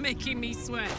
making me sweat.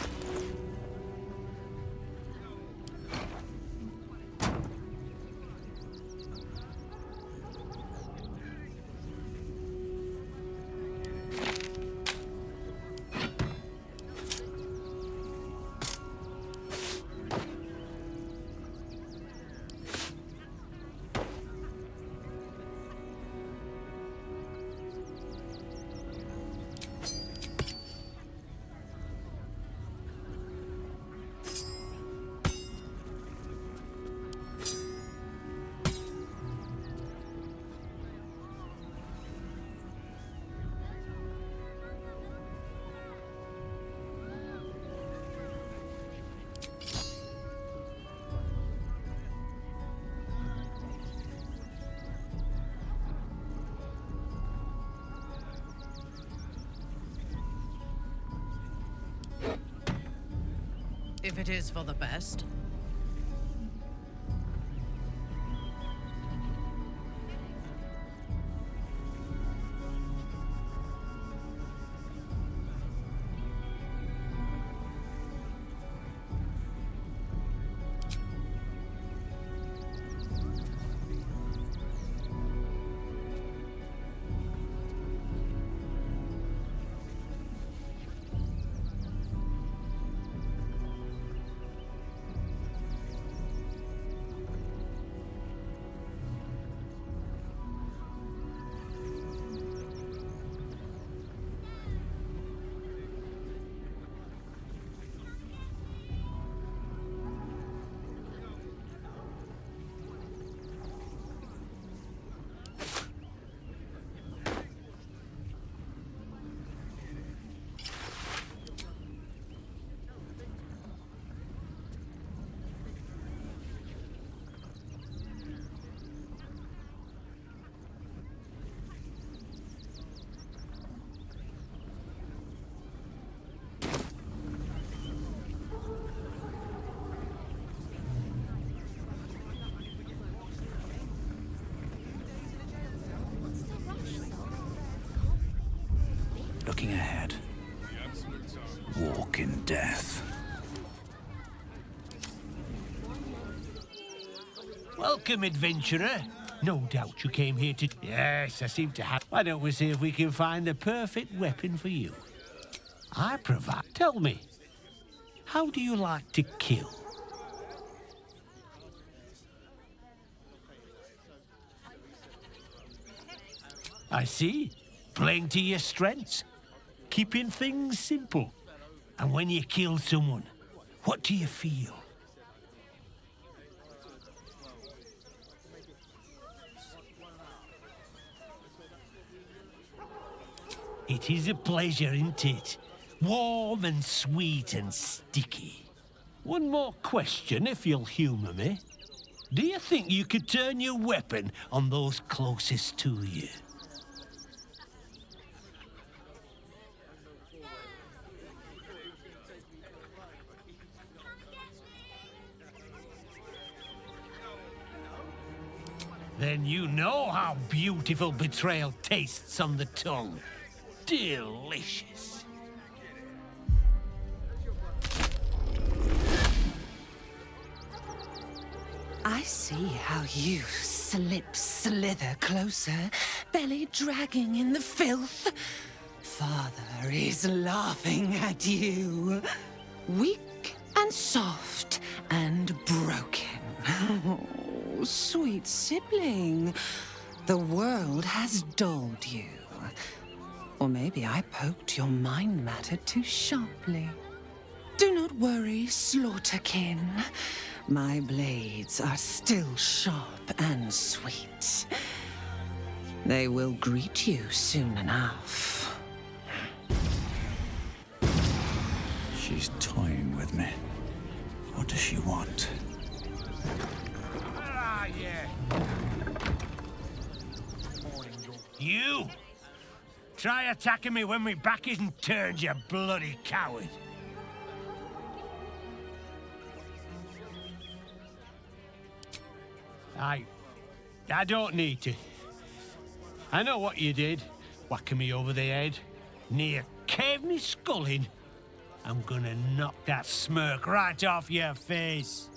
If it is for the best. Looking ahead. Walk in death. Welcome, adventurer. No doubt you came here to... Yes, I seem to have... Why don't we see if we can find the perfect weapon for you? I provide... Tell me, how do you like to kill? I see. Playing to your strengths. Keeping things simple. And when you kill someone, what do you feel? It is a pleasure, isn't it? Warm and sweet and sticky. One more question, if you'll humour me. Do you think you could turn your weapon on those closest to you? Then you know how beautiful betrayal tastes on the tongue. Delicious. I see how you slither closer, belly dragging in the filth. Father is laughing at you. Weak and soft and broken. Oh, sweet sibling. The world has dulled you. Or maybe I poked your mind matter too sharply. Do not worry, slaughterkin. My blades are still sharp and sweet. They will greet you soon enough. She's toying with me. What does she want? Where are you? You! Try attacking me when my back isn't turned, you bloody coward. I don't need to. I know what you did, whacking me over the head. Near caved me skull in. I'm gonna knock that smirk right off your face.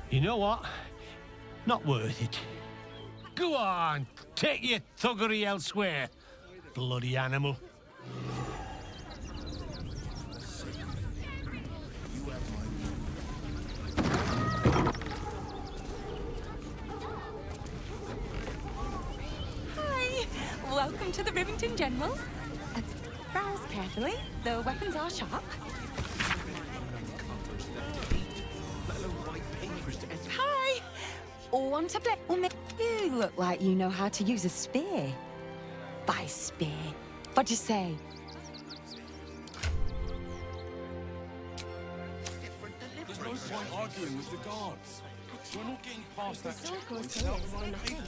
You know what? Not worth it. Go on, take your thuggery elsewhere, bloody animal. Hi! Welcome to the Rivington General. Browse carefully. The weapons are sharp. Hi! Want to play? You look like you know how to use a spear. By spear, what'd you say? There's no point arguing with the guards. We're not getting past that checkpoint without the right people.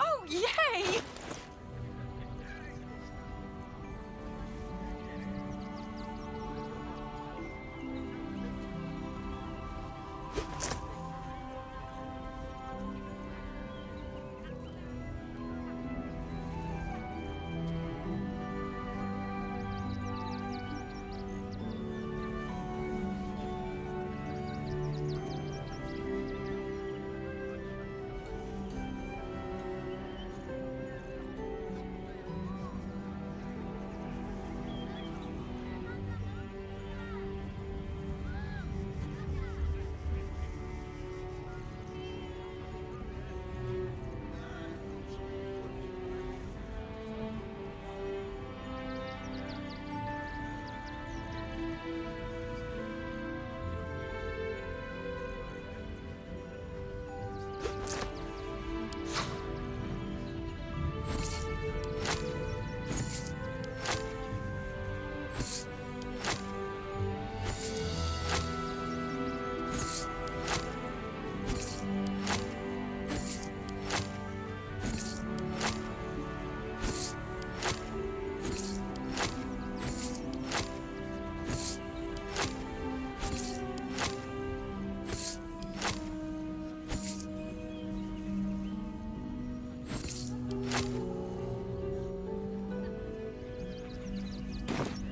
Oh, yay!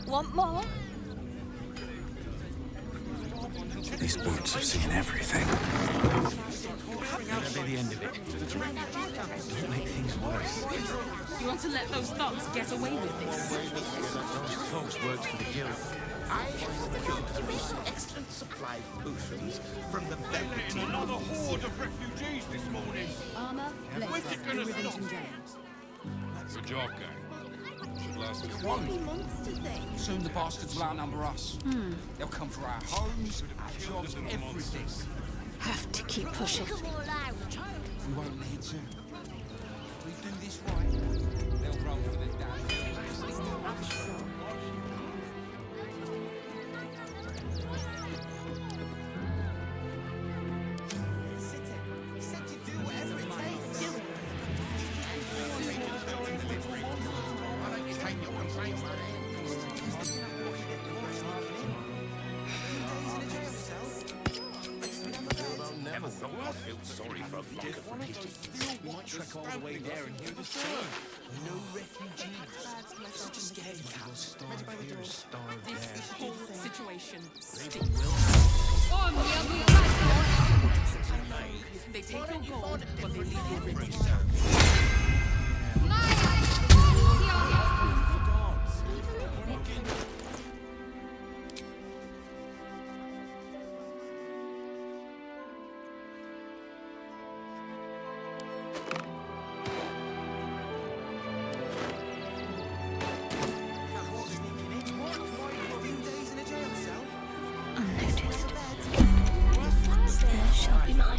Want more? These boots have seen everything. That'll be the end of it. Don't make things worse. You want to let those thugs get away with this? Those folks work for the guild. I have procured an excellent supply of potions from the Velveteen. Another horde of refugees this morning. Armor, Where's it gonna stop? Good job, gang. Should last us Won't be months, do they? Soon the bastards will outnumber us. They'll come for our homes, our jobs, everything. Have to keep pushing. Come all out. We won't need to. If we do this right, they'll run for the damn. Never thought I'd feel sorry for a flock of refugees. We might trek all the way there and hear the story. No refugees. Just scared cats. Starve here, starve there. This whole situation stinks. They take your gold, but they leave your riches. Unnoticed. There shall be mine.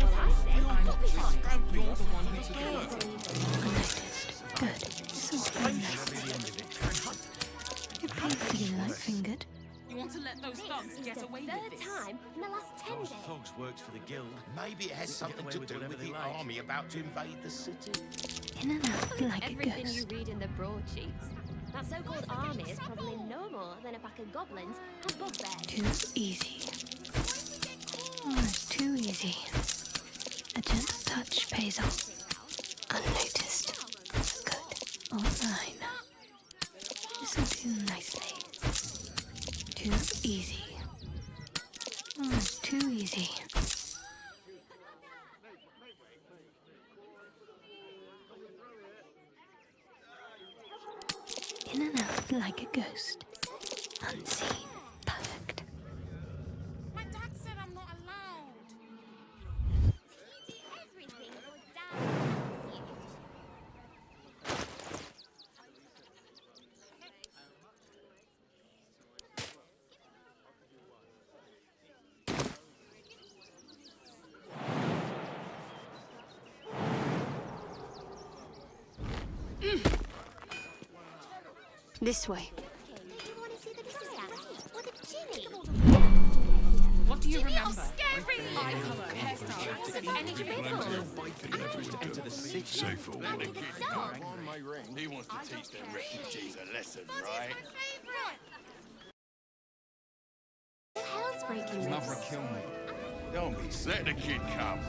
You're the one who took it. Unnoticed. Good. So you pay for your light fingered. You want to let those thugs get away with this? time in the last 10 days. Thugs works for the guild. Maybe it has something to do with the army about to invade the city. In and out like a Everything ghost. you read in the broadsheets. That so-called army is probably no more than a pack of goblins and bugbears. Too easy. Too easy. A gentle touch pays off. Unnoticed. Good. All right. Listen too nicely. Too easy. Too easy. In and out like a ghost. Unseen. Perfect. My dad said I'm not allowed. You do everything your dad tells you. This way. You want to see the Dryad or the Ginny? What do you remember? Eye color, hairstyle, anything? Safe for one. He wants to teach them refugees a lesson, right? Who the hell's breaking Mother this? kill me. Don't be. Let the kid come.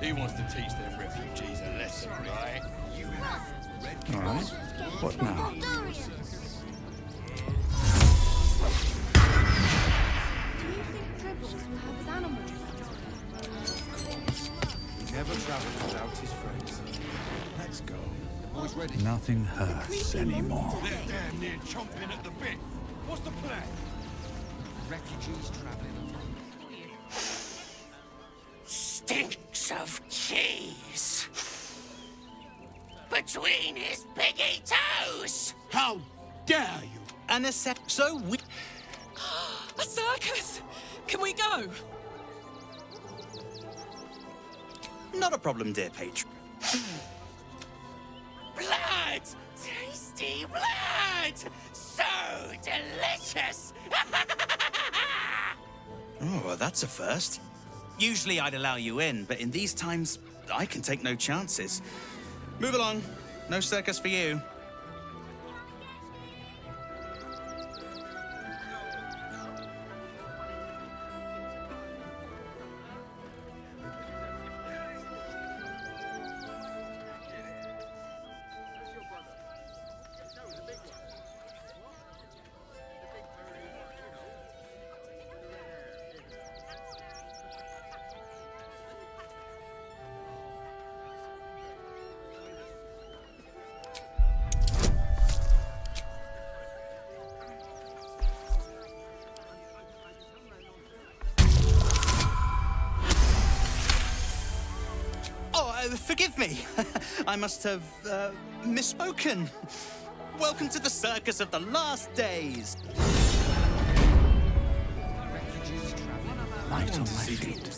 He wants to teach them refugees a lesson, right? All right. What now? Barbarians. Do you think Dribbles will have his animals? He never travels without his friends. Let's go. Boys ready? Nothing hurts anymore. They're damn near chomping at the bit. What's the plan? Refugees traveling. Stinks of cheese. Between his piggy toes. How dare you? And a so we... A circus! Can we go? Not a problem, dear patron. Blood! Tasty blood! So delicious! Oh, well, that's a first. Usually I'd allow you in, but in these times, I can take no chances. Move along. No circus for you. Forgive me. I must have misspoken. Welcome to the circus of the last days. Refugees traveling. Light on my feet.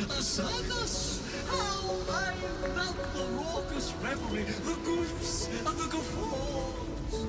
A circus! How I love the raucous revelry, the goofs and the guffaws!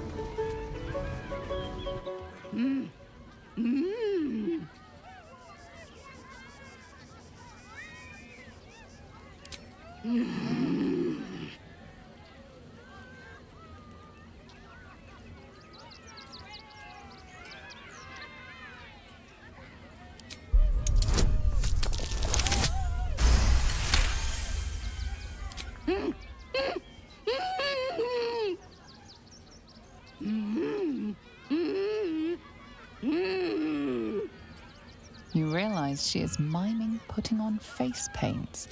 realize she is miming putting on face paint.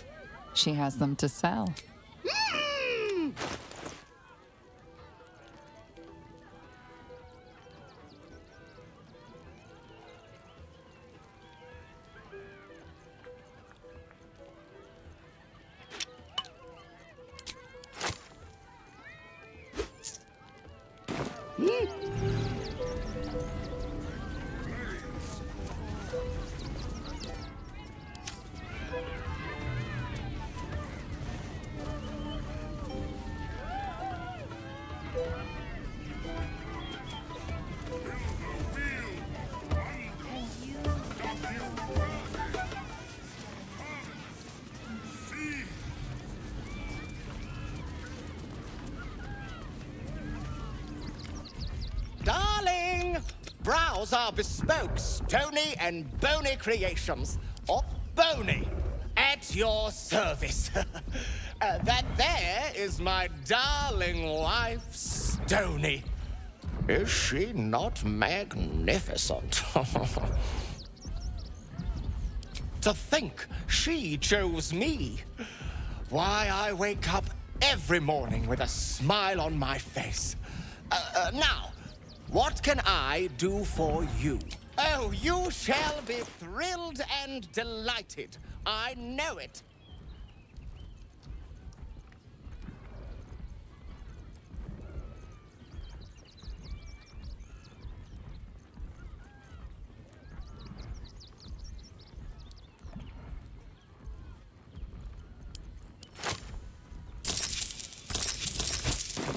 She has them to sell. Darling, browse our bespoke stony and bony creations. Or bony, at your service. That there is my darling wife, Stony. Is she not magnificent? To think she chose me. Why, I wake up every morning with a smile on my face. Now, what can I do for you? Oh, you shall be thrilled and delighted. I know it.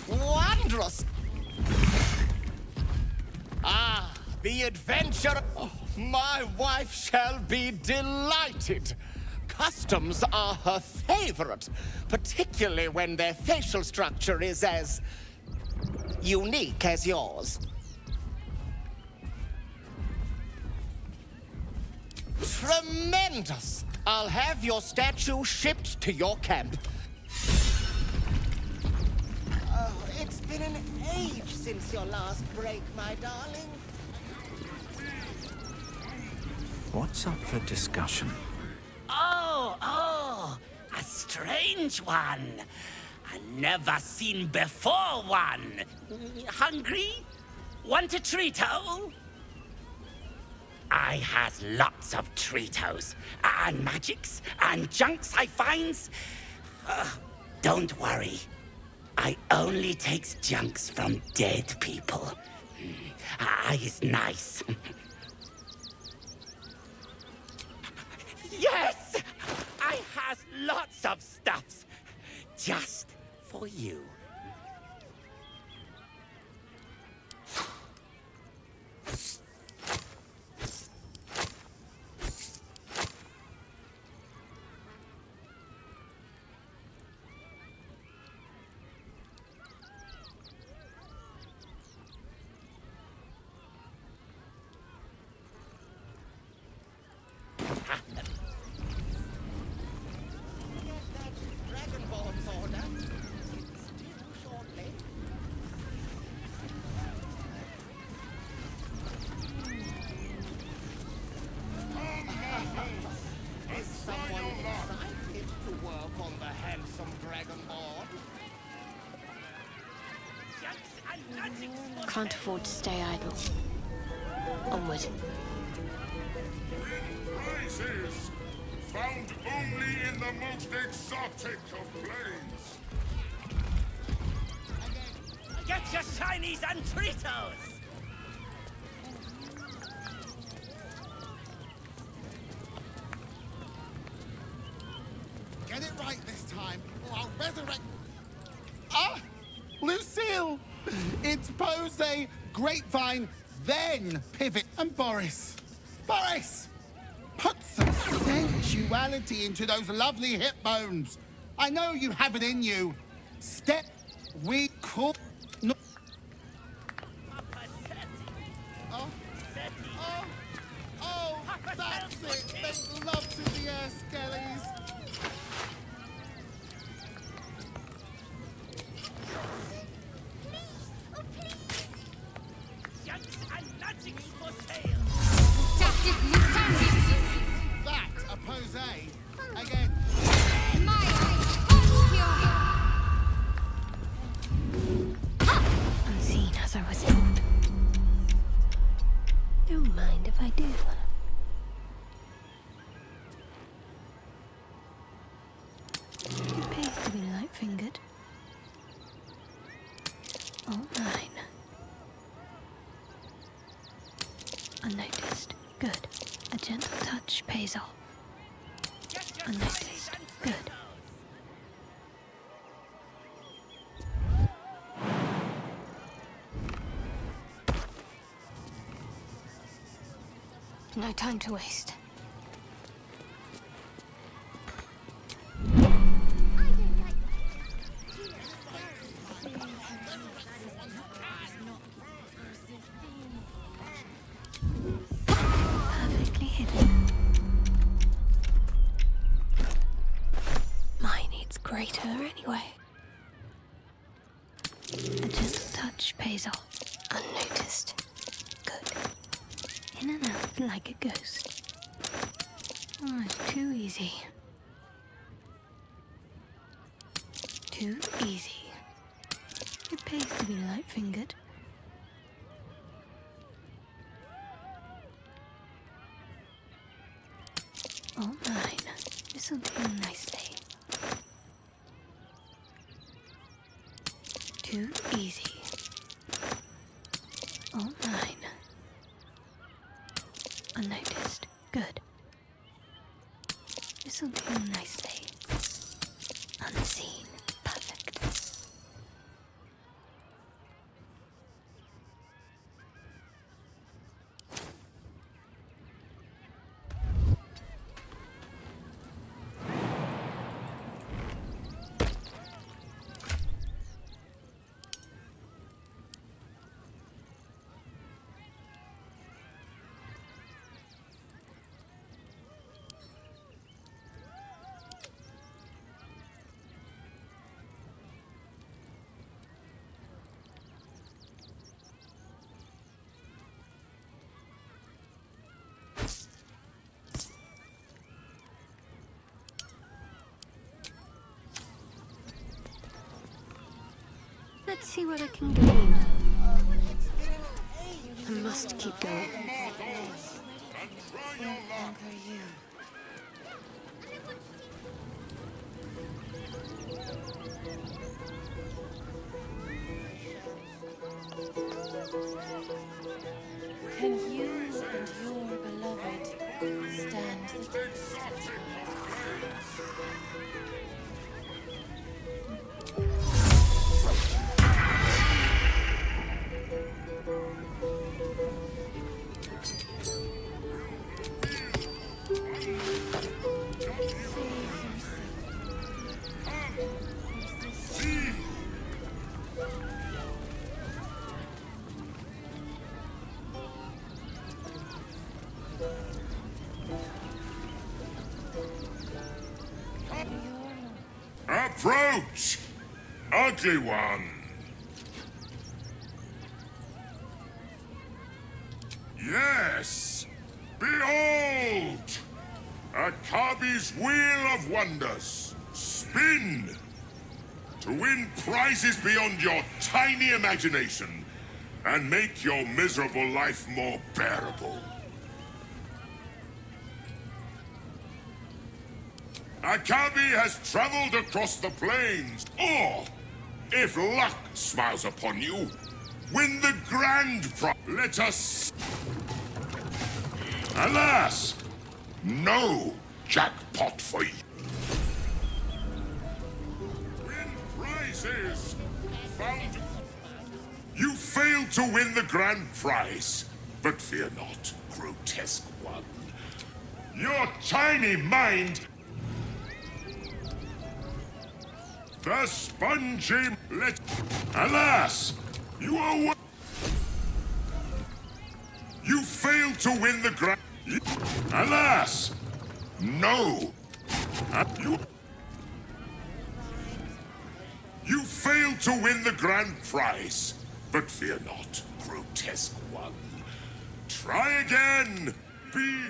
Wondrous! Ah, the adventure! Oh, my wife shall be delighted. Customs are her favorite, particularly when their facial structure is as unique as yours. Tremendous! I'll have your statue shipped to your camp. It's been an age since your last break, my darling. What's up for discussion? Oh, a strange one. I never seen before one. Hungry? Want a treato? I has lots of treatos, and magics, and junks I finds. Don't worry. I only takes junks from dead people. I is nice. Yes! I has lots of stuffs. Just for you. Can't afford to stay idle. Onward. Places found only in the most exotic of planes. Get your shinies and treatos! Get it right this time, or I'll resurrect... Ah! Lucille! It's Pose, Grapevine, then Pivot, and Boris. Boris! Put some sensuality into those lovely hip bones. I know you have it in you. Step, we could... No. Oh, that's it. Make love to the air, Skellies. pose again. Unseen as I was told. Don't mind if I do. It pays to be light-fingered. All mine. Unnoticed. Good. A gentle touch pays off. Unnoticed. Good. No time to waste. Perfectly hidden. Mine needs greater anyway. A gentle touch pays off. Unnoticed. Good. In and out like a ghost. Almost too easy. Too easy. It pays to be light-fingered. All mine. This'll do nicely. Too easy. All mine. Unnoticed. Good. This'll do nicely. Unseen. Perfect. Let's see what I can glean. I must keep going. Can you and your beloved stand the test? Approach, ugly one. Yes, behold, Akabi's wheel of wonders. Spin to win prizes beyond your tiny imagination and make your miserable life more bearable. Akabi has traveled across the plains, or, if luck smiles upon you, win the grand prize. Let us... Alas, no jackpot for you. Win prizes found... You failed to win the grand prize, but fear not, grotesque one. Your tiny mind... The spongy... Let... Alas! You are... You failed to win the grand... Alas! No! You failed to win the grand prize. But fear not, grotesque one. Try again! Be...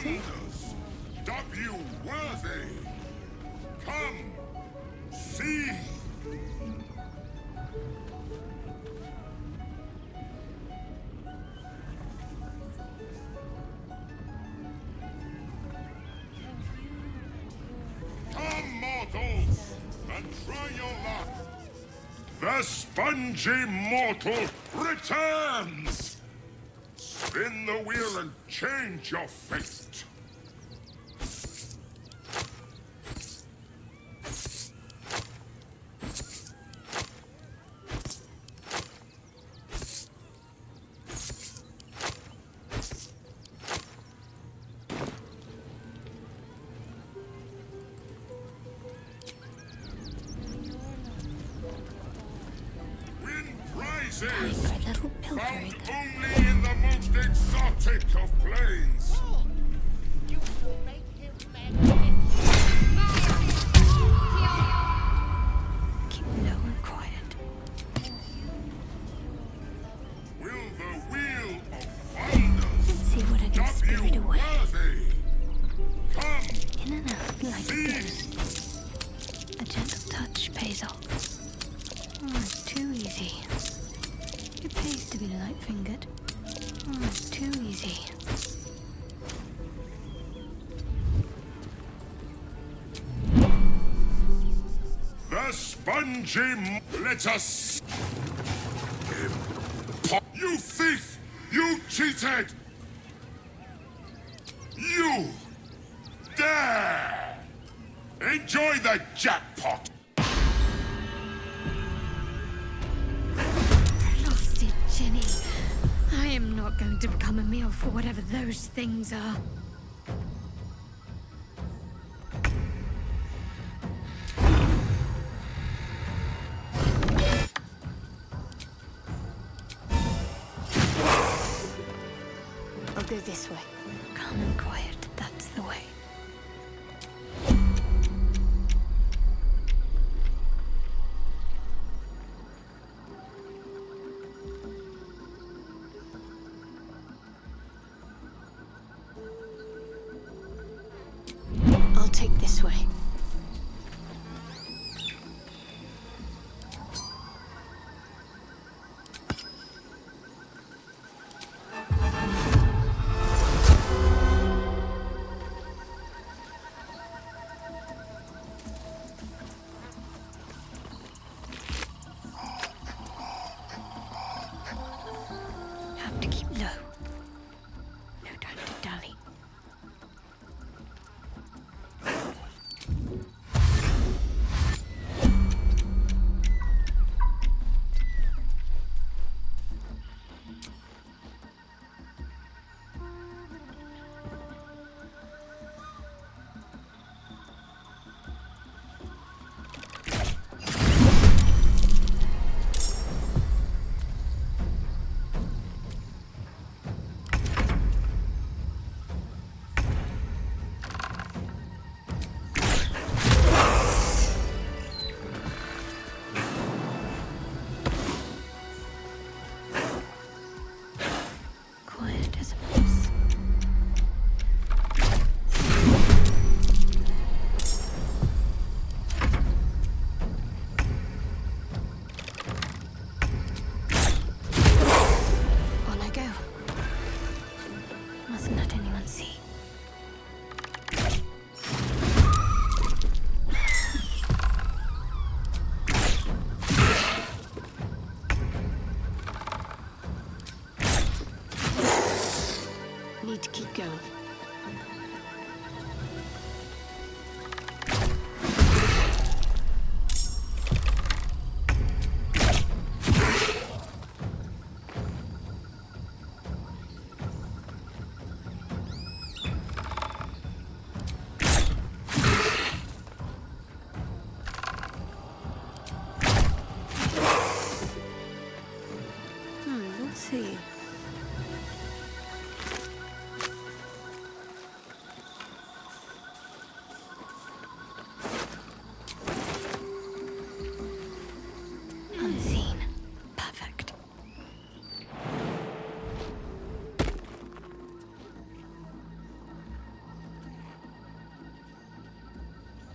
easy. Dub you worthy. Come, see. Come, mortals, and try your luck. The spongy mortal returns. Spin the wheel and change your fate. Little Found only in the most exotic of planes. Keep low and quiet. Will the wheel of wonders Let's see what I can spirit away. worthy? Come, In and out like a ghost. A gentle touch pays off. Oh, it's too easy. It pays to be light-fingered. Oh, it's too easy. the spongy. Let us. You thief! You cheated! You dare! Enjoy the jackpot! Lost it, Jenny. I am not going to become a meal for whatever those things are. I'll go this way. Calm and quiet, that's the way. I'll take this way. Have to keep low. No time to dally.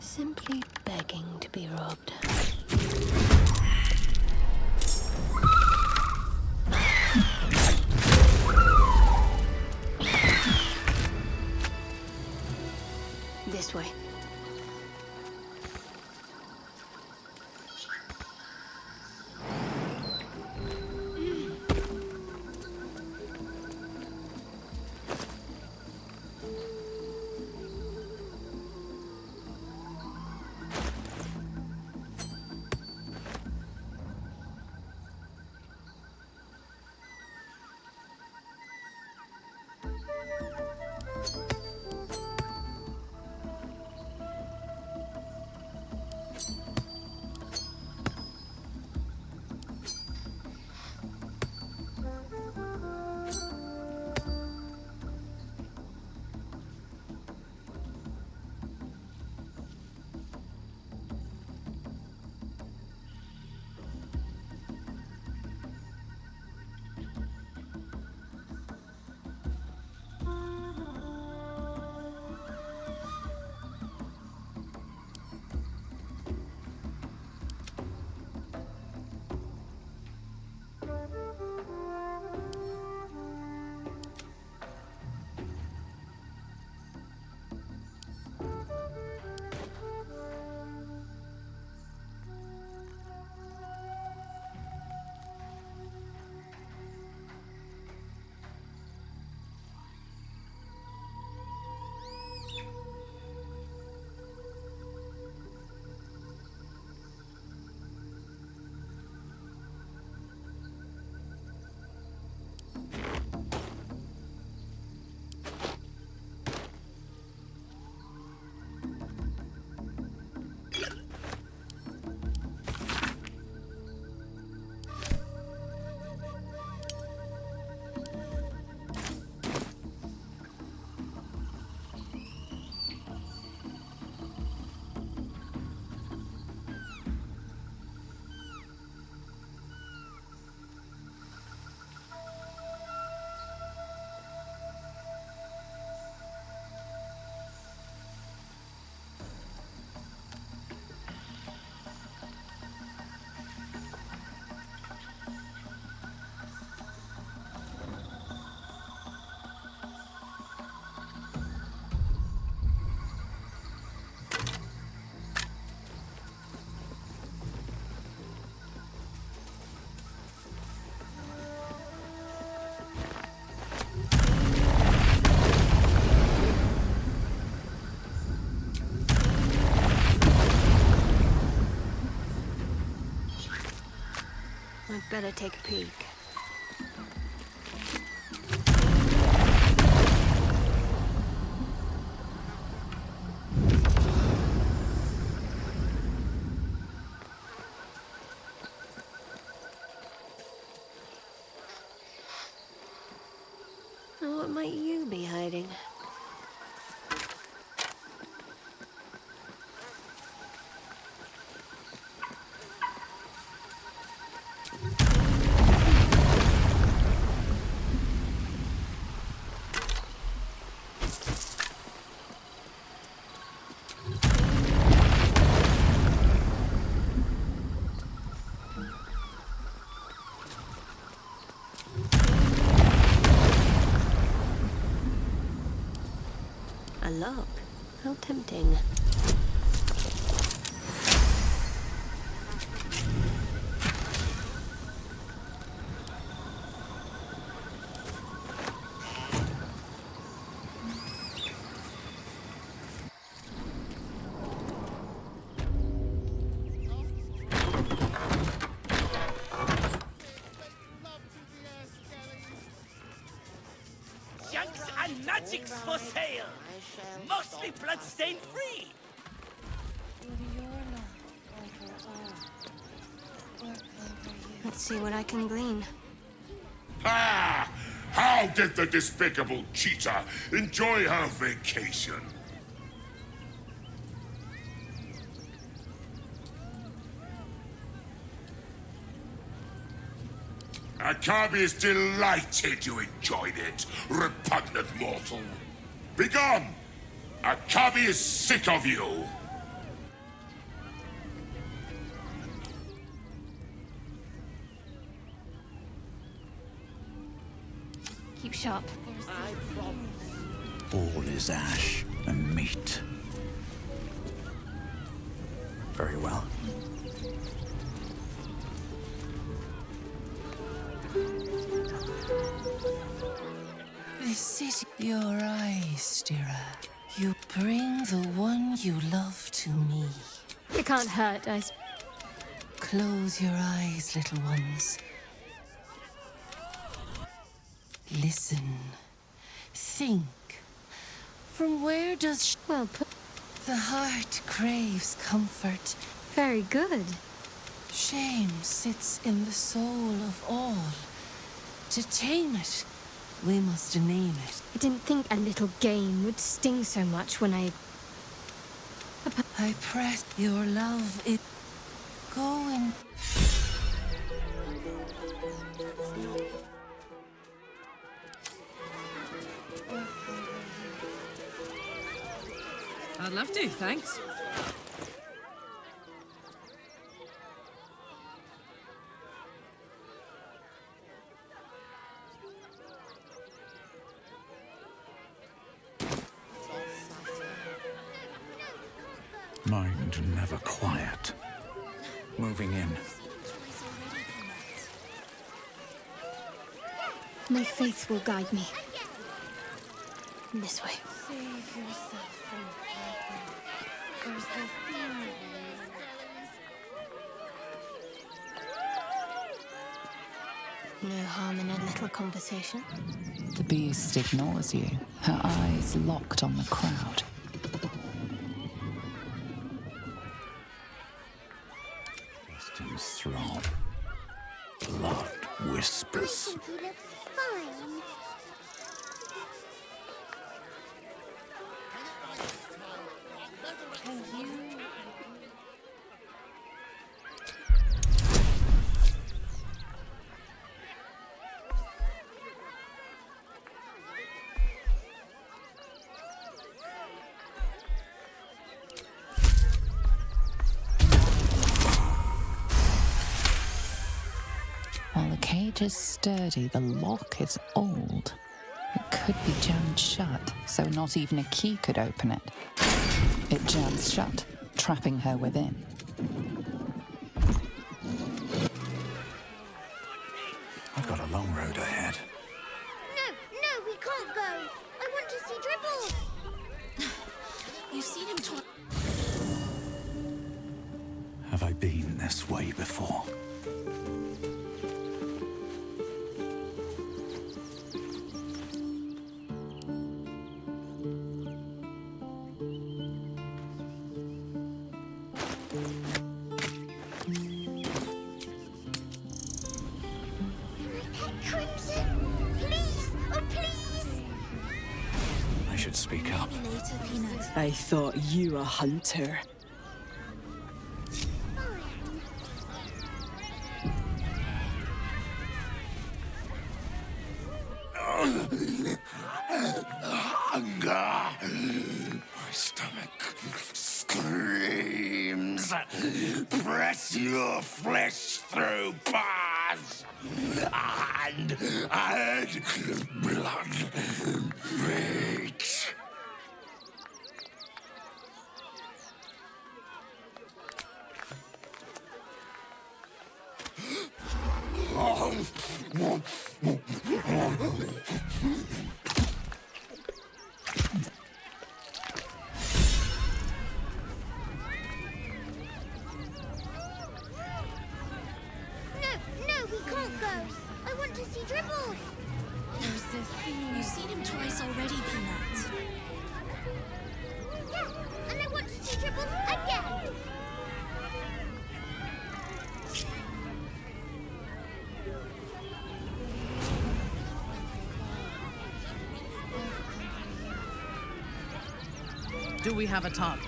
Simply begging to be robbed. This way. I'd better take a peek. Now, what might you be hiding? A lock? How tempting. Junks and magics for sale! Mostly bloodstain free! Let's see what I can glean. Ah! How did the despicable cheetah enjoy her vacation? Akabi is delighted you enjoyed it, repugnant mortal. Begone! Akabi is sick of you. shop. All is ash and meat. Very well. This is your eyes, stirrer. You bring the one you love to me. It can't hurt, Close your eyes, little ones. Listen. Think. From where does... Well, the heart craves comfort. Very good. Shame sits in the soul of all. To tame it, we must name it. I didn't think a little game would sting so much when I press your love. It go in. I'd love to, thanks. Mind never quiet. Moving in. My faith will guide me. This way. Save yourself from No harm in a little conversation. The beast ignores you, her eyes locked on the crowd. Intestines throb. Blood whispers. He looks fine. While the cage is sturdy, the lock is old. It could be jammed shut, so not even a key could open it. It jams shut, trapping her within. I've got a long road ahead. No, we can't go. I want to see Dribble. You've seen him twice. Have I been this way before? Crimson, please, oh please. I should speak up. Later, Peanut. I thought you a hunter. Hunger. My stomach screams. Press your flesh through bars. And add blood. Meat. No, we can't go. I want to see Dribble. You've seen him twice already, Peanut. Yeah, and I want to see Dribble again. Do we have a target?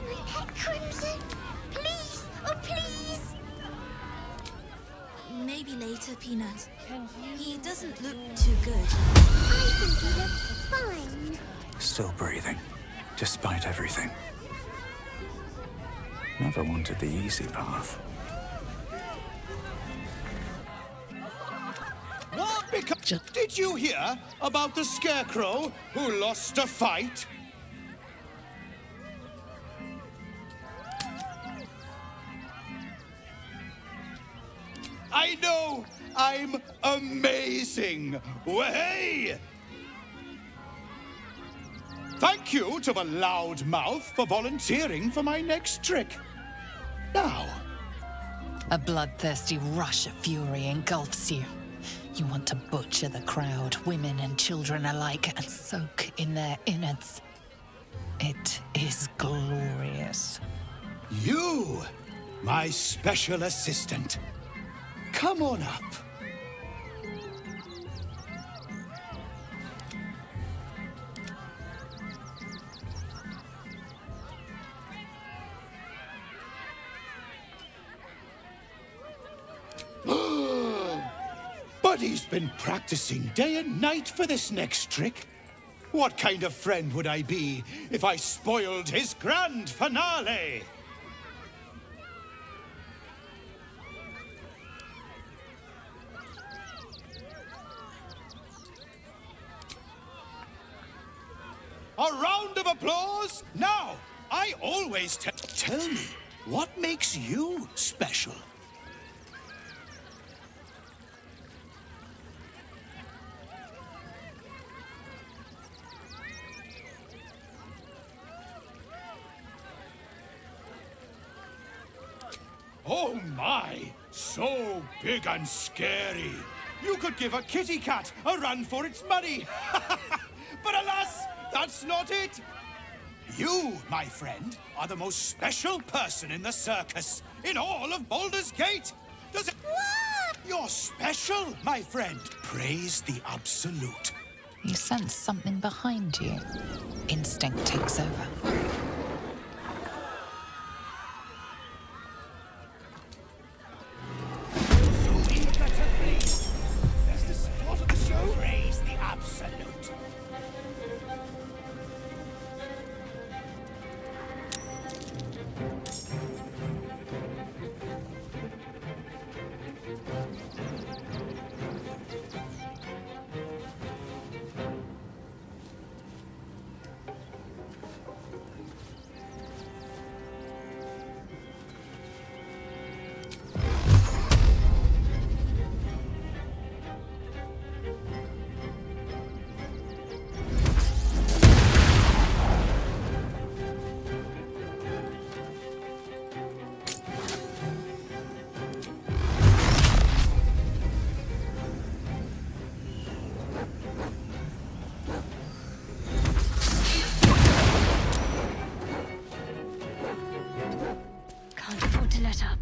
My pet Crimson, please, oh please. Maybe later, Peanut. He doesn't look too good. I think he looks fine. Still breathing, despite everything. Never wanted the easy path. Did you hear about the scarecrow who lost a fight? I know! I'm amazing! Way! Thank you to the loud mouth for volunteering for my next trick. Now. A bloodthirsty rush of fury engulfs you. You want to butcher the crowd, women and children alike, and soak in their innards. It is glorious. You, my special assistant. Come on up. Buddy's been practicing day and night for this next trick. What kind of friend would I be if I spoiled his grand finale? A round of applause? Now, I always tell me, what makes you special? Oh my! So big and scary. You could give a kitty cat a run for its money. But alas, that's not it. You, my friend, are the most special person in the circus, in all of Baldur's Gate. Does it... You're special, my friend. Praise the absolute. You sense something behind you. Instinct takes over. Praise the absolute. Can't afford to let up.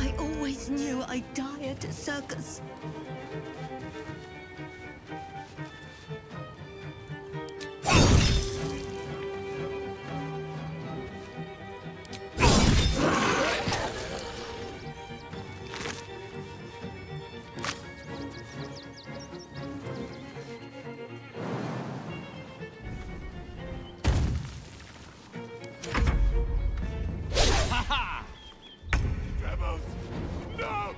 I always knew I'd die at a circus. Rebels! No!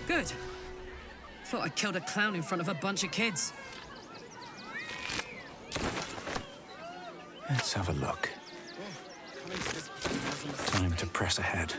Good. Thought I killed a clown in front of a bunch of kids. Let's have a look. Time to press ahead.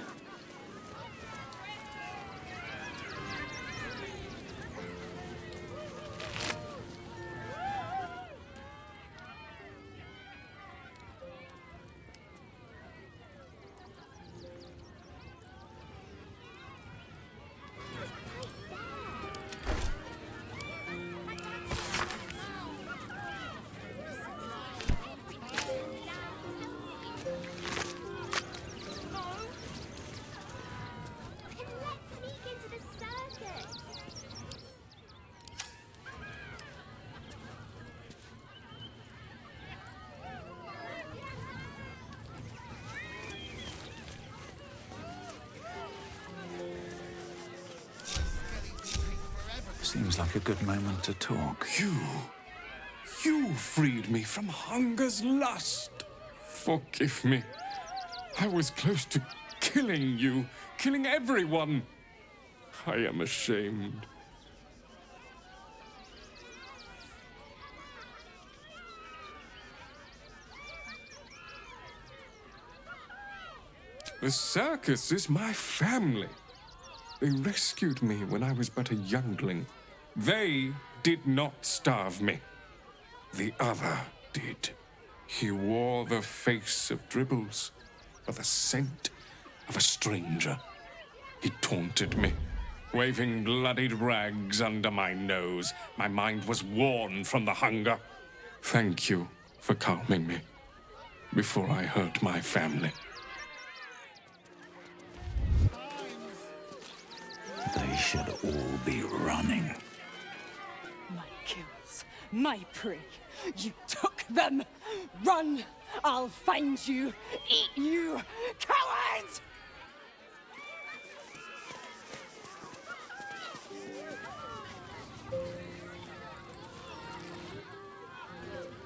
Seems like a good moment to talk. You freed me from hunger's lust. Forgive me. I was close to killing you, killing everyone. I am ashamed. The circus is my family. They rescued me when I was but a youngling. They did not starve me. The other did. He wore the face of Dribbles, or the scent of a stranger. He taunted me, waving bloodied rags under my nose. My mind was worn from the hunger. Thank you for calming me before I hurt my family. They should all be running. My kills, my prey. You took them! Run! I'll find you! Eat you! Cowards!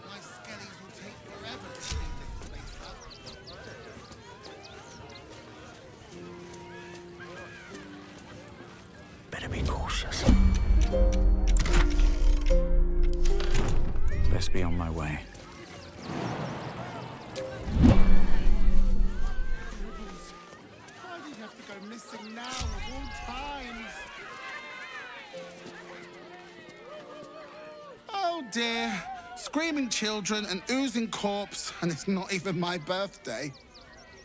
My skellies will take forever to clean this place up. Better be cautious. Best be on my way. Why do you have to go missing now of all times? Oh dear. Screaming children, an oozing corpse, and it's not even my birthday.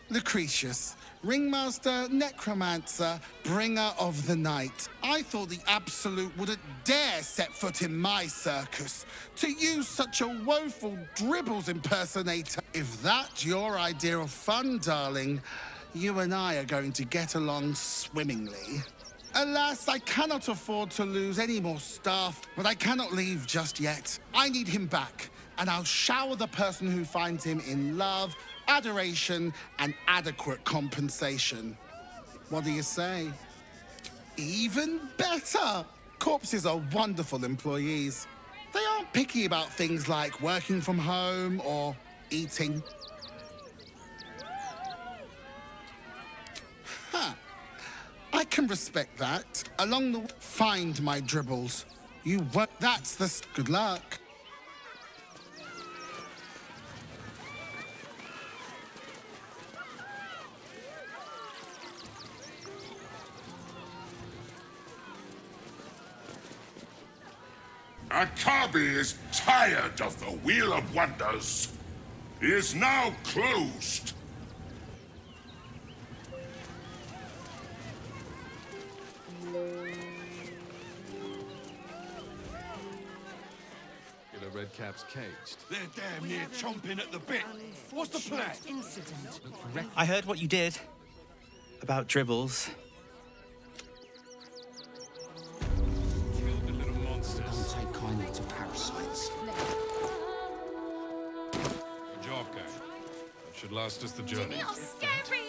Lucretius, ringmaster, necromancer, bringer of the night. I thought the Absolute wouldn't dare set foot in my circus. To use such a woeful Dribbles impersonator. If that's your idea of fun, darling, you and I are going to get along swimmingly. Alas, I cannot afford to lose any more staff, but I cannot leave just yet. I need him back, and I'll shower the person who finds him in love, adoration, and adequate compensation. What do you say? Even better! Corpses are wonderful employees. They aren't picky about things like working from home or eating. Huh. I can respect that. Along the way, find my Dribbles. You work. That's the. Good luck. Akabi is tired of the Wheel of Wonders. He is now closed. The Redcaps caged. They're damn near chomping at the bit. What's the plan? I heard what you did about Dribbles. Kill the little monsters. Don't take kindly to parasites. Good job, gang. That should last us the journey. You're scary!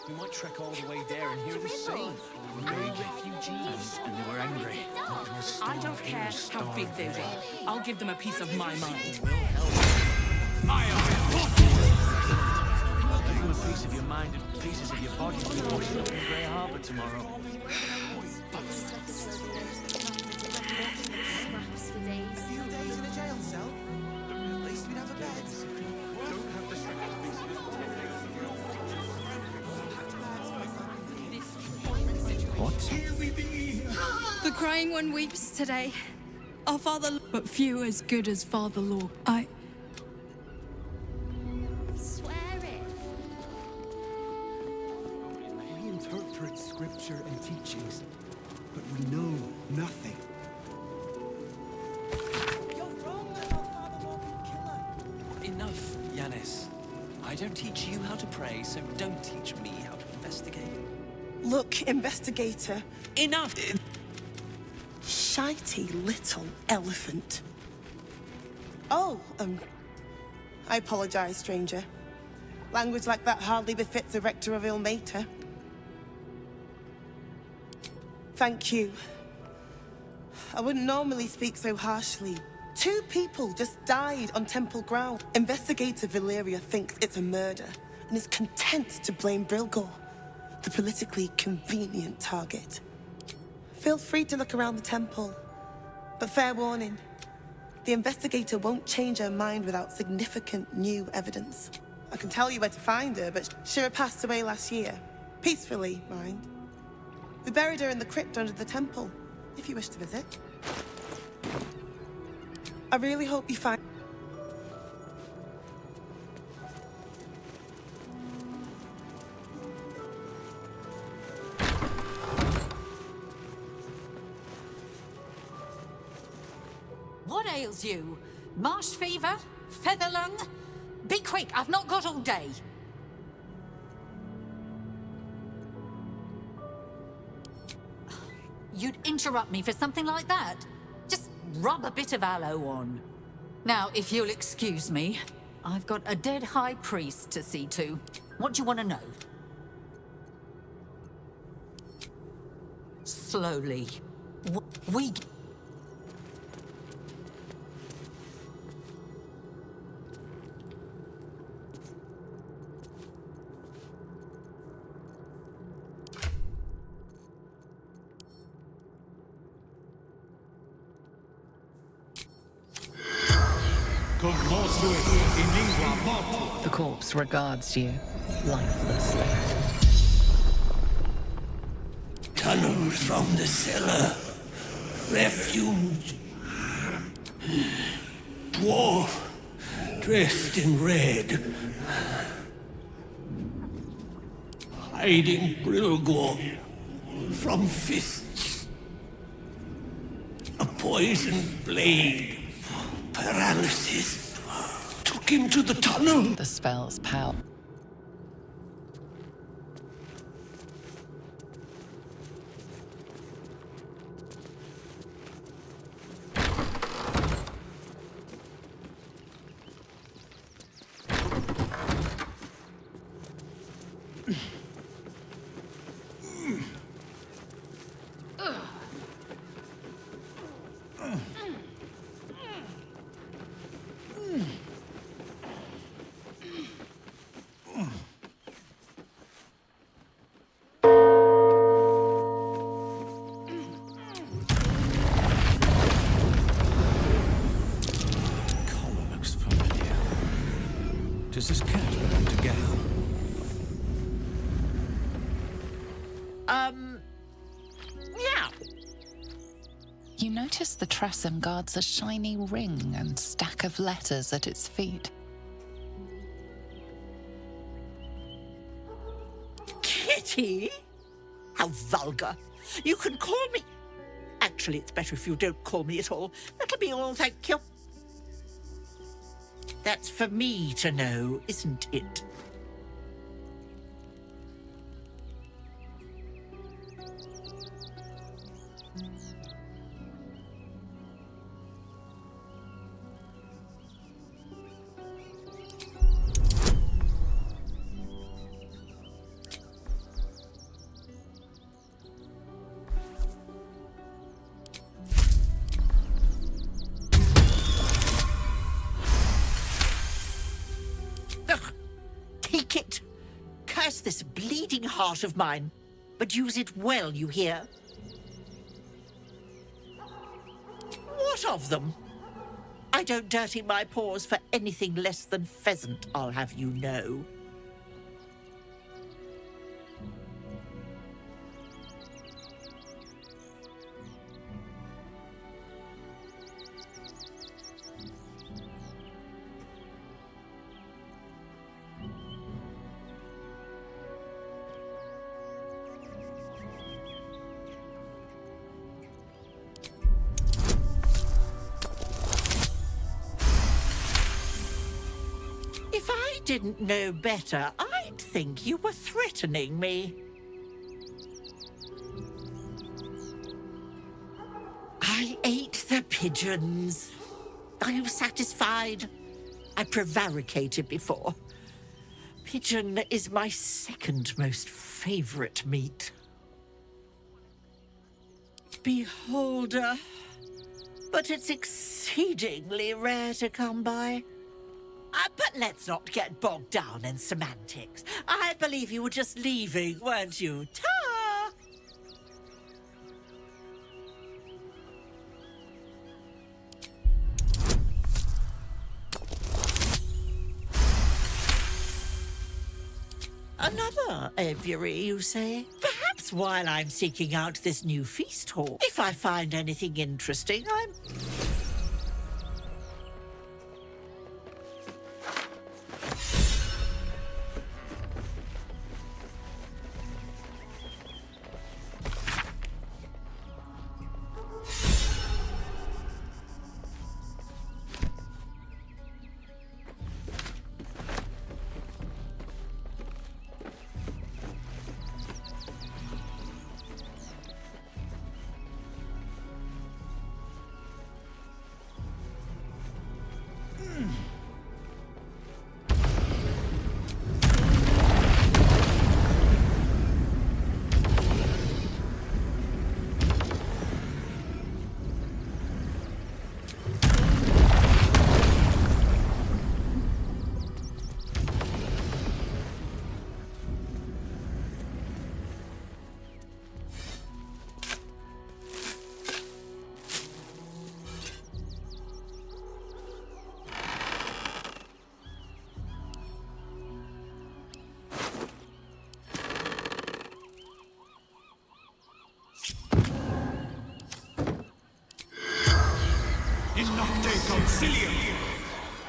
We might trek all the way there and hear the scene. We were refugees and they were angry. I don't care how big they were. I'll give them a piece of my mind. I'll give you a piece of your mind and pieces of your body to be washing up in Grey Harbour tomorrow. The crying one weeps today. Our father, but few as good as Father Law. Swear it. We interpret scripture and teachings, but we know nothing. Enough, Yanis. I don't teach you how to pray, so don't teach me how to investigate. Look, investigator. Enough! Shitey little elephant. Oh, I apologize, stranger. Language like that hardly befits a rector of Ilmater. Thank you. I wouldn't normally speak so harshly. 2 people just died on temple ground. Investigator Valeria thinks it's a murder and is content to blame Brilgor, the politically convenient target. Feel free to look around the temple, but fair warning, the investigator won't change her mind without significant new evidence. I can tell you where to find her, but Shira passed away last year. Peacefully, mind. We buried her in the crypt under the temple, if you wish to visit. I really hope you find... What ails you? Marsh fever? Feather lung? Be quick, I've not got all day. You'd interrupt me for something like that? Just rub a bit of aloe on. Now, if you'll excuse me, I've got a dead high priest to see to. What do you want to know? Slowly. We... The corpse regards you, lifelessly. Tunnels from the cellar. Refuge. Dwarf, dressed in red. Hiding Brilgor from fists. A poisoned blade. Paralysis. Took him to the tunnel. The spell's power. Does this cat belong to Gale? Yeah. You notice the Tressum guards a shiny ring and stack of letters at its feet. Kitty? How vulgar. You can call me... Actually, it's better if you don't call me at all. That'll be all, thank you. That's for me to know, isn't it? Take it. Curse this bleeding heart of mine, but use it well, you hear? What of them? I don't dirty my paws for anything less than pheasant, I'll have you know. didn't know better, I'd think you were threatening me. I ate the pigeons. Are you satisfied? I prevaricated before. Pigeon is my second most favorite meat. Beholder. But it's exceedingly rare to come by. But let's not get bogged down in semantics. I believe you were just leaving, weren't you? Ta! Another aviary, you say? Perhaps while I'm seeking out this new feast hall, if I find anything interesting, I'm...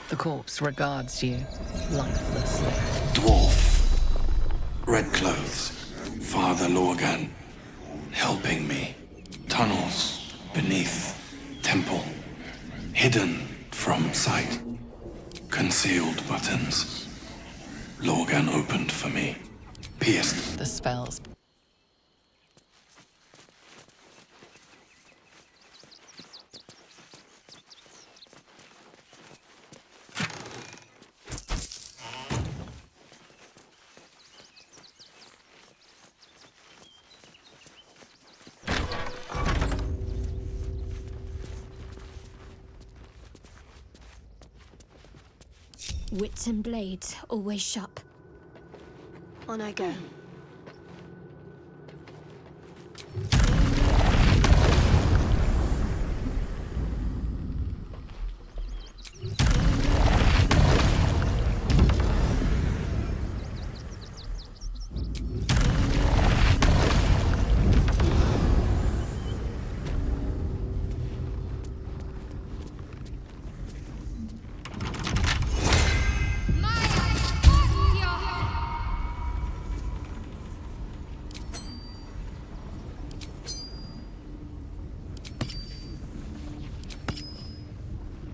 The corpse regards you lifelessly. Dwarf. Red clothes. Father Lorgan. Helping me. Tunnels. Beneath. Temple. Hidden from sight. Concealed buttons. Lorgan opened for me. Pierced. The spells. Wits and blades, always sharp. On I go.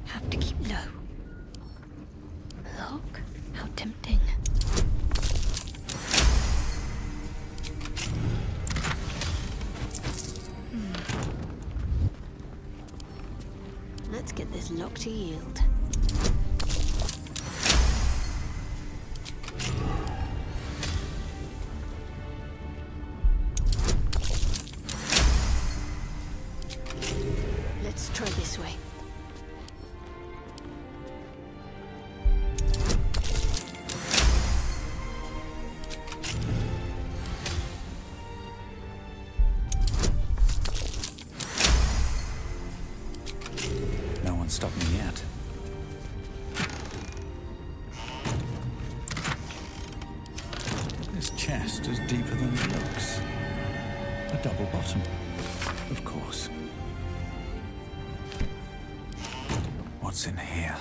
Have to keep low. Look, how tempting. Let's get this lock to yield. Let's try this way. No one stopped me yet. This chest is deeper than it looks. A double bottom, of course. What's in here?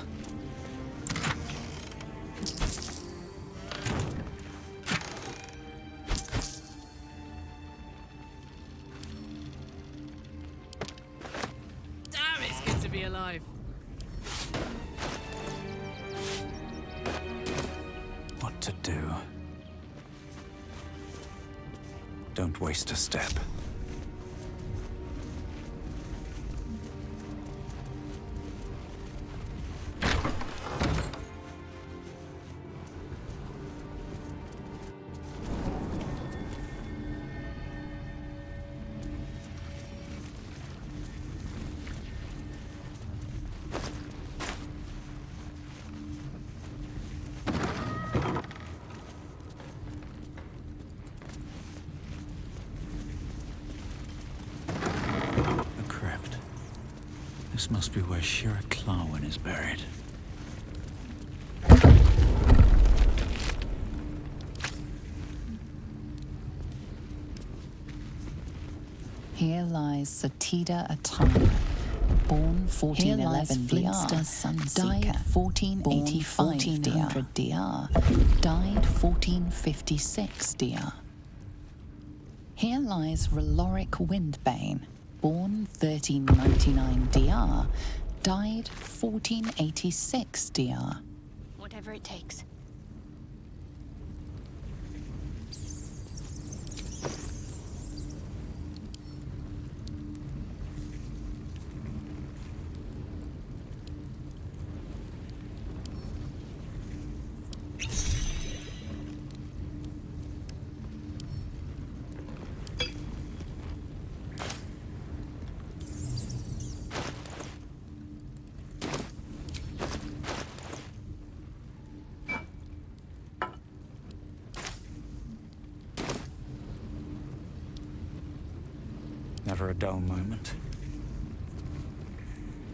Damn, it's good to be alive. to do. Don't waste a step. This must be where Shira Clawin is buried. Here lies Satida Atana, born 1411 DR, died 1485 DR, died 1456 DR. Here lies Reloric Windbane, born 1399 DR, died 1486 DR. Whatever it takes. Never a dull moment.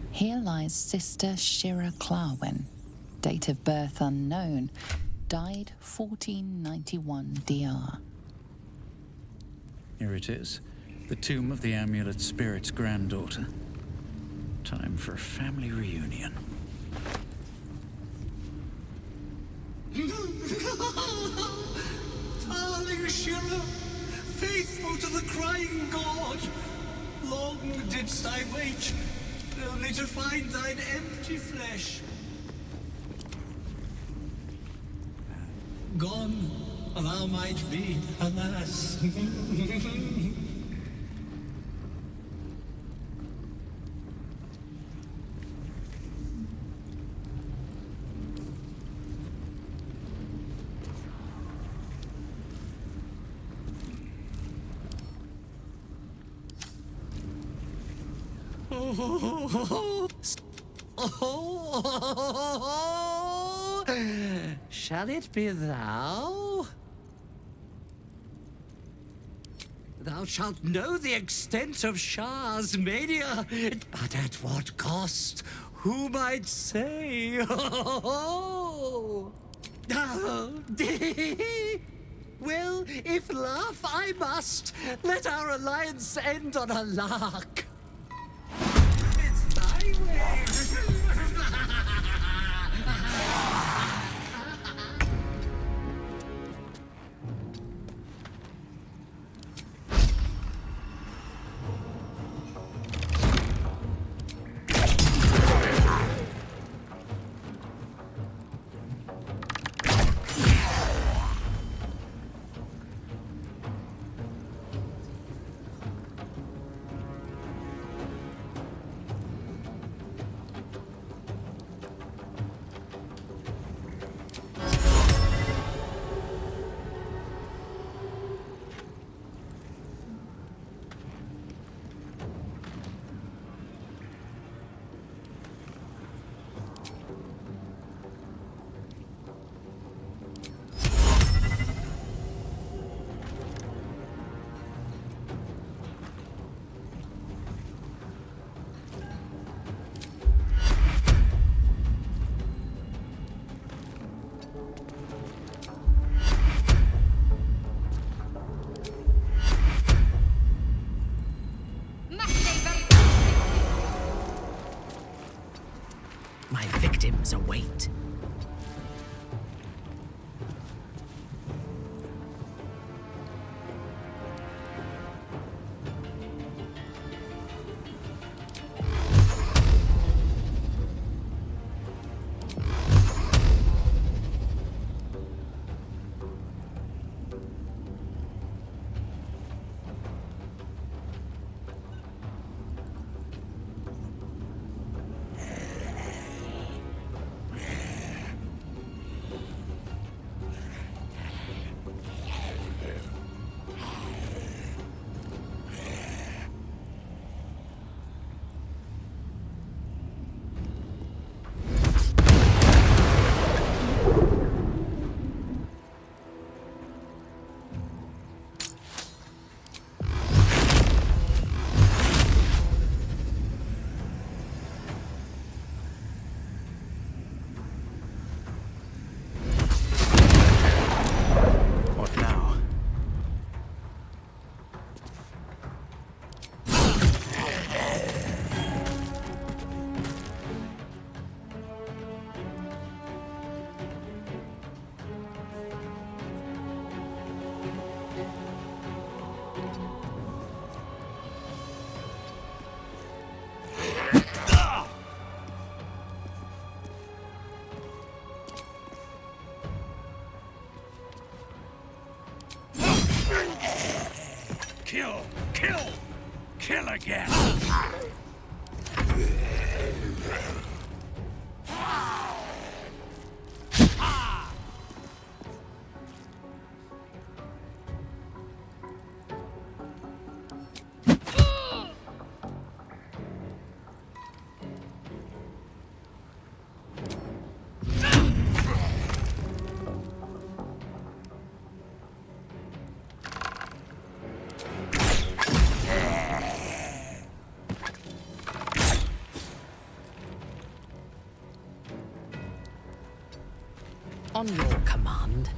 Here lies Sister Shira Clawin, date of birth unknown, died 1491 DR. Here it is, the tomb of the Amulet Spirit's granddaughter. Time for a family reunion. Darling Shira, faithful to the crying god, long didst I wait, only to find thine empty flesh. Gone thou might be, alas. Shall it be thou? Thou shalt know the extent of Shah's mania, but at what cost? Who might say? Well, if laugh I must, let our alliance end on a lark. It's thy way. My victims await. On your command.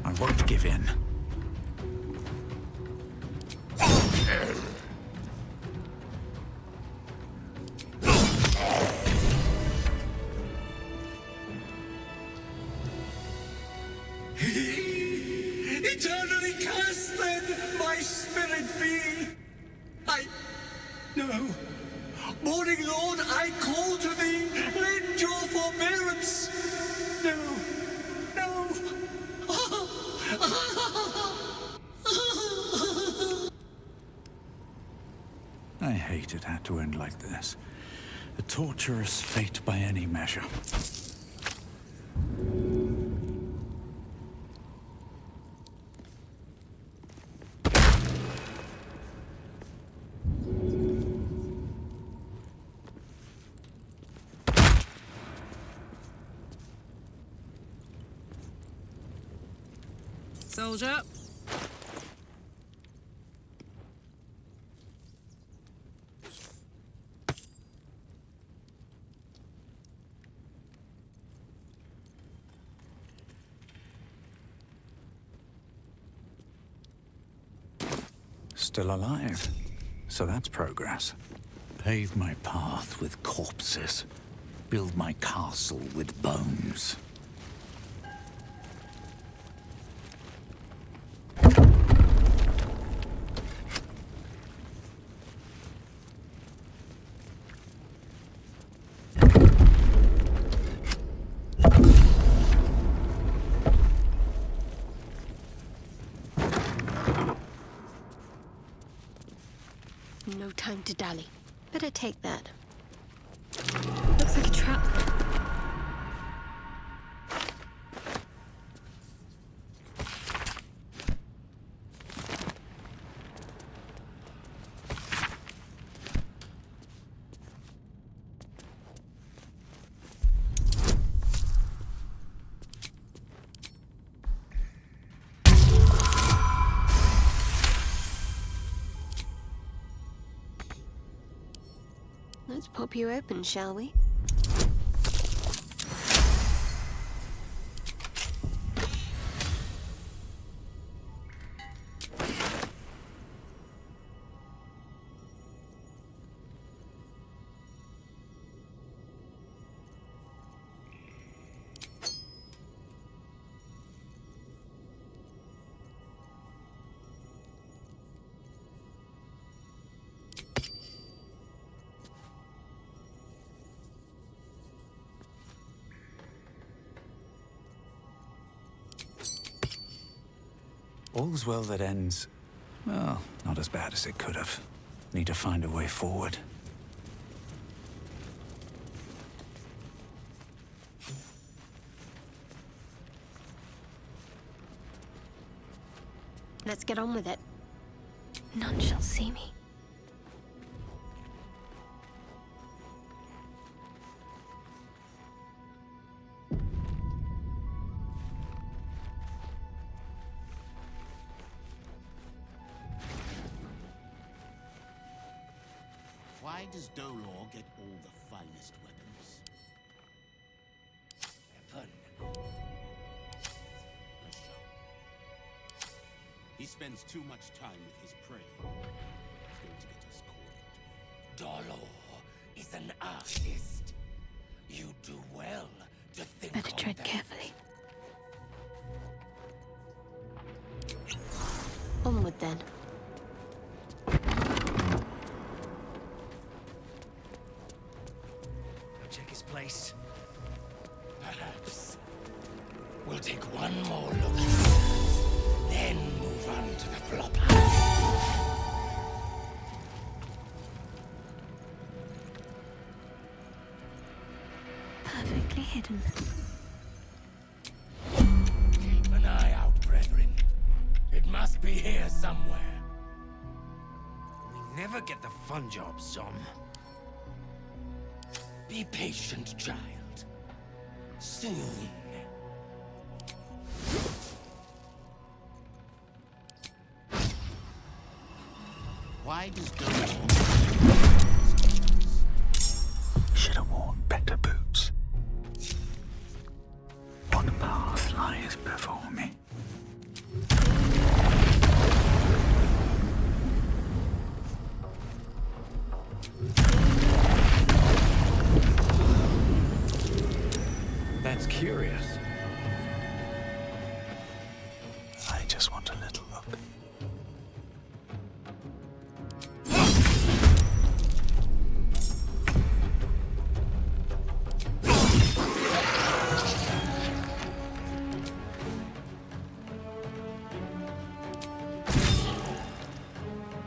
I won't give in. Eternally cast then, my spirit be. No. Morning Lord, I call to thee, lend your forbearance. No. I hate it had to end like this. A torturous fate by any measure. Soldier. Still alive. So that's progress. Pave my path with corpses. Build my castle with bones. No time to dally. Better take that. Looks like a trap. Let's pop you open, shall we? All's well that ends, well, not as bad as it could have. Need to find a way forward. Let's get on with it. None shall see me. Why does Dolor get all the finest weapons? Weapon. He spends too much time with his prey. He's going to get us caught. Dolor is an artist. You do well to think Better on tread that. carefully. Onward then. Check his place. Perhaps we'll take one more look, then move on to the flop house. Perfectly hidden. Keep an eye out, brethren. It must be here somewhere. We never get the fun jobs, Zom. Be patient, child. Soon. Why does Should have worn better boots. What path lies before me? That's curious. I just want a little look.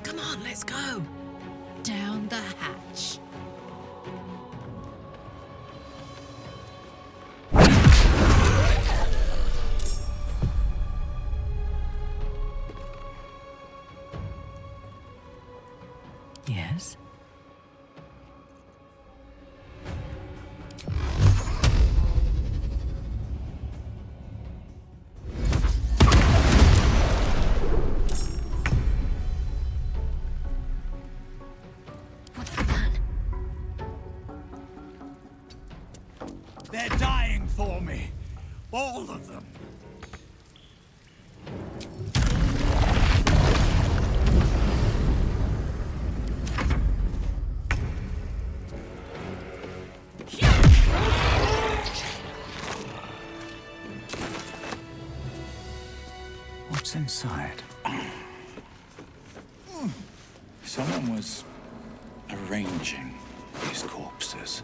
Come on, let's go. Down the hatch. Yes? They're dying for me. All of them. What's inside? Someone was arranging these corpses.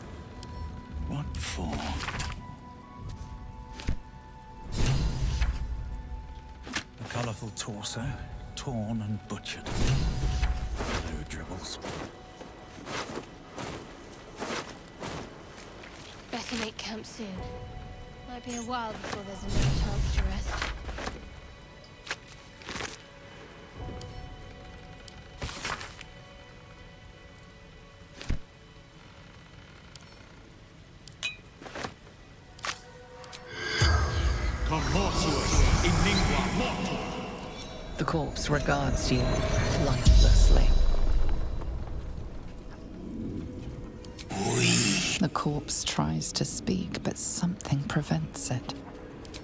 What for? A colourful torso, torn and butchered. No dribbles. Better make camp soon. Might be a while before there's another chance to rest. The corpse regards you lifelessly. The corpse tries to speak, but something prevents it.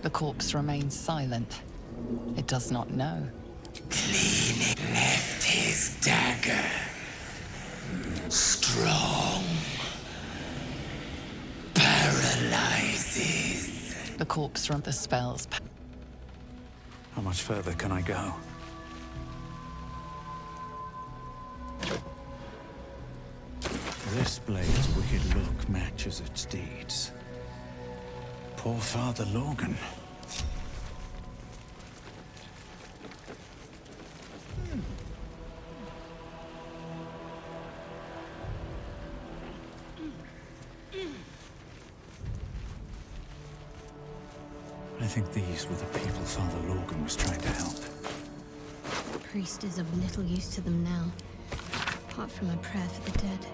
The corpse remains silent. It does not know. Clean left his dagger. Strong. Paralyzes. The corpse from the spells. How much further can I go? This blade's wicked look matches its deeds. Poor Father Logan. I think these were the people Father Logan was trying to help. The priest is of little use to them now, apart from a prayer for the dead.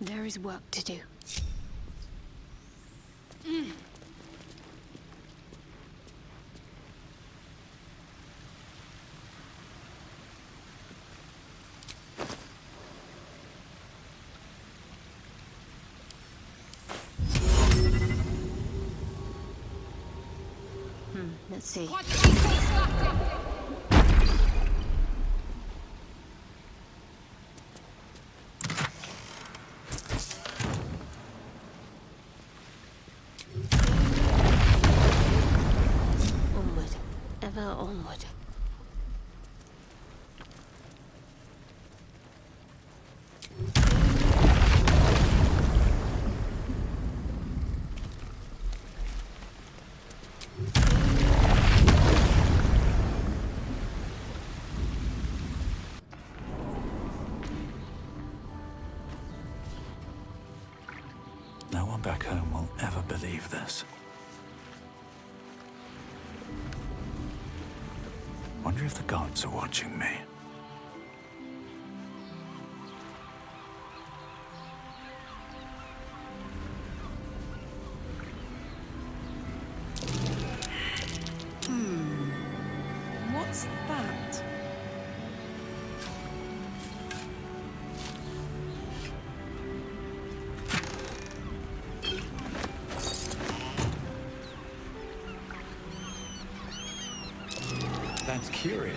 There is work to do. Let's see. one will ever believe this. Wonder if the gods are watching me. What's that? That's curious.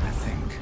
I think.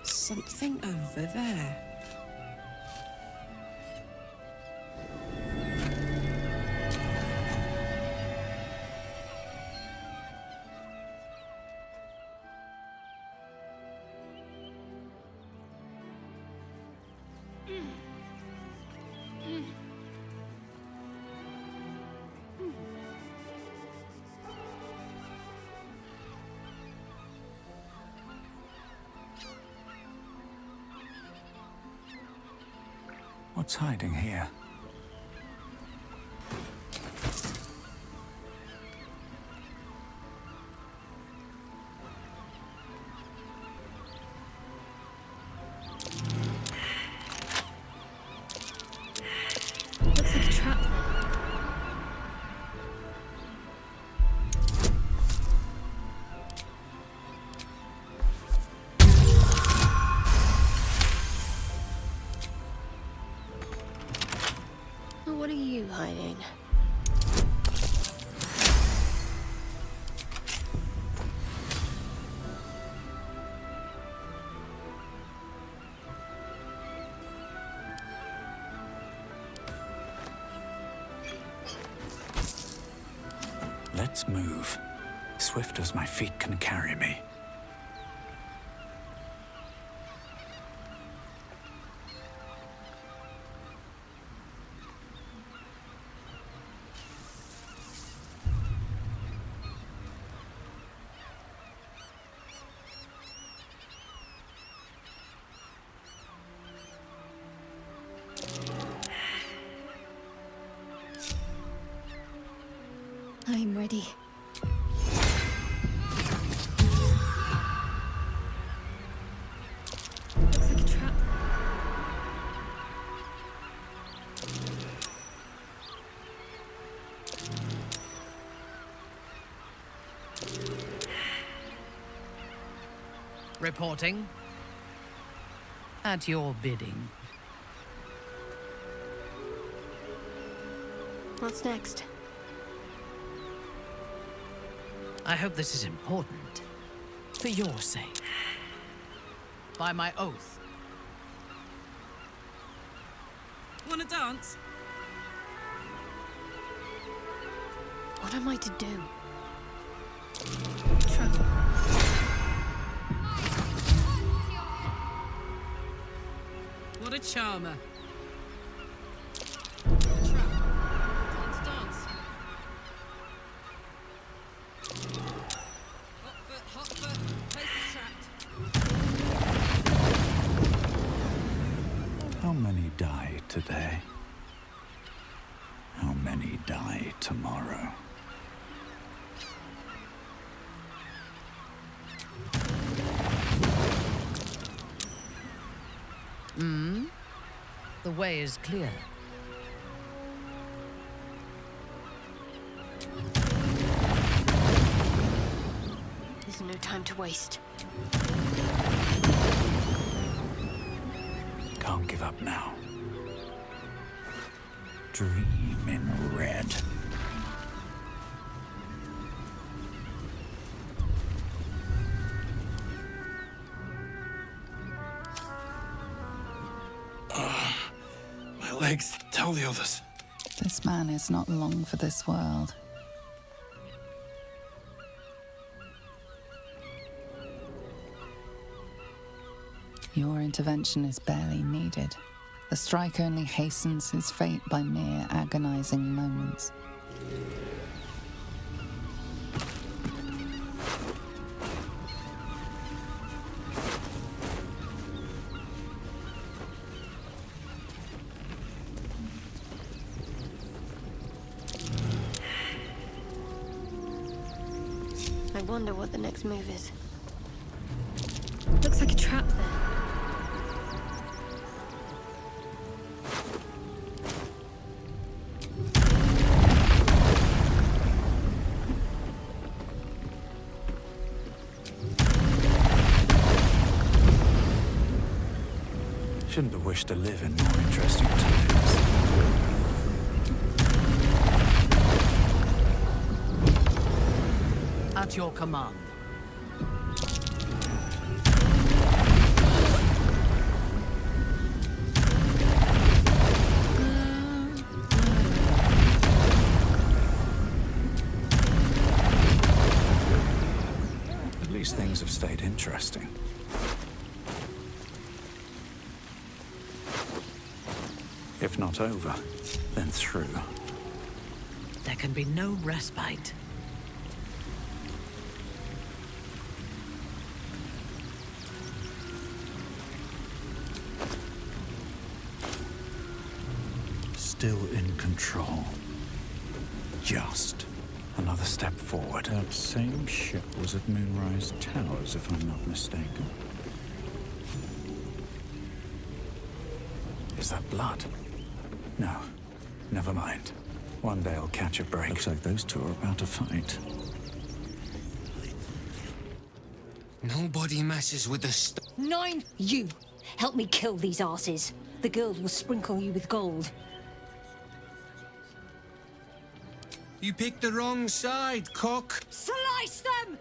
Something over there. What's hiding here? Looks like a trap. What are you hiding? Let's move. Swift as my feet can carry me. I'm ready. Looks like a trap. Reporting. At your bidding. What's next? I hope this is important. For your sake. By my oath. Wanna dance? What am I to do? What a charmer. How many die today? How many die tomorrow? The way is clear. There's no time to waste. Can't give up now. Dream in red. My legs. Tell the others. This man is not long for this world. Your intervention is barely needed. The strike only hastens his fate by mere agonizing moments. I wonder what the next move is. Looks like a trap there. Shouldn't have wished to live in more interesting times. At your command. At least things have stayed interesting. If not over, then through. There can be no respite. Still in control. Just another step forward. That same ship was at Moonrise Towers, if I'm not mistaken. Is that blood? No, never mind. One day I'll catch a break. Looks like those two are about to fight. Nobody messes with the Nine! You! Help me kill these asses. The girls will sprinkle you with gold. You picked the wrong side, cock. Slice them!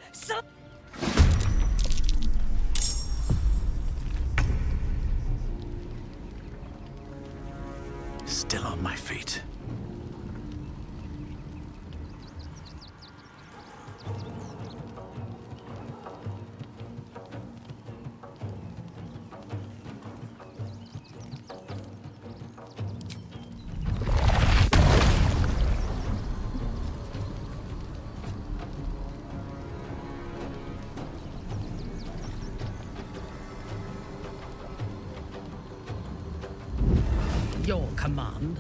Still on my feet. Your command.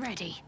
ready.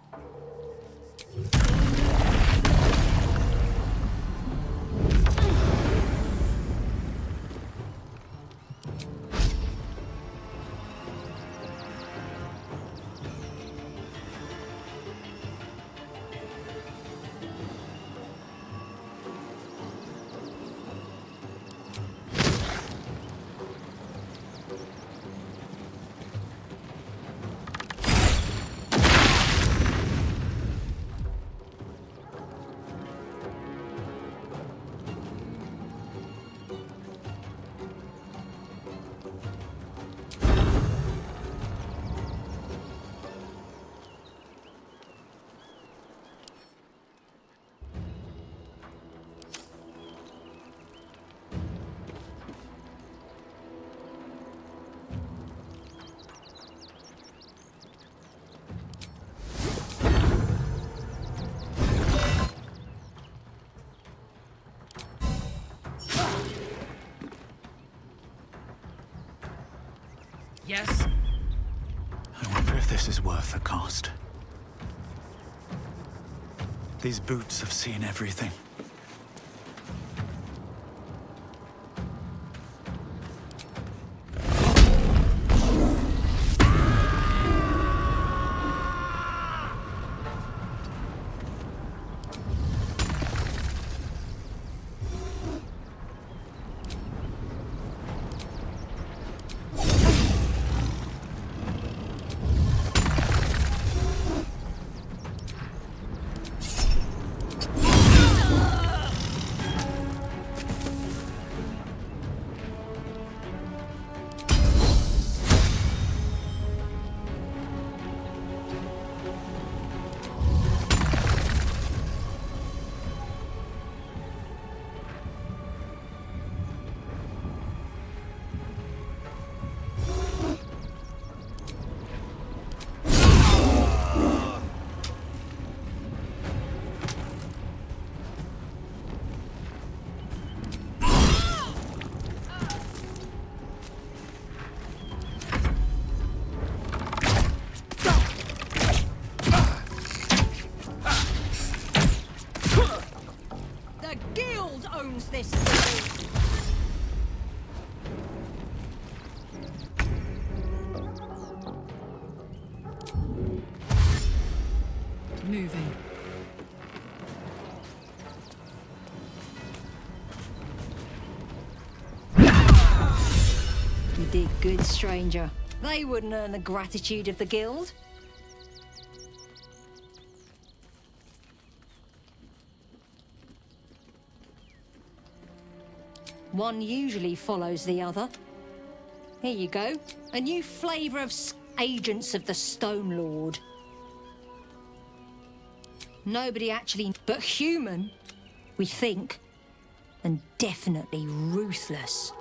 Yes? I wonder if this is worth the cost. These boots have seen everything. This city. Moving. You did good, stranger. They wouldn't earn the gratitude of the guild. One usually follows the other. Here you go. A new flavour of agents of the Stone Lord. Nobody actually, but human, we think, and definitely ruthless.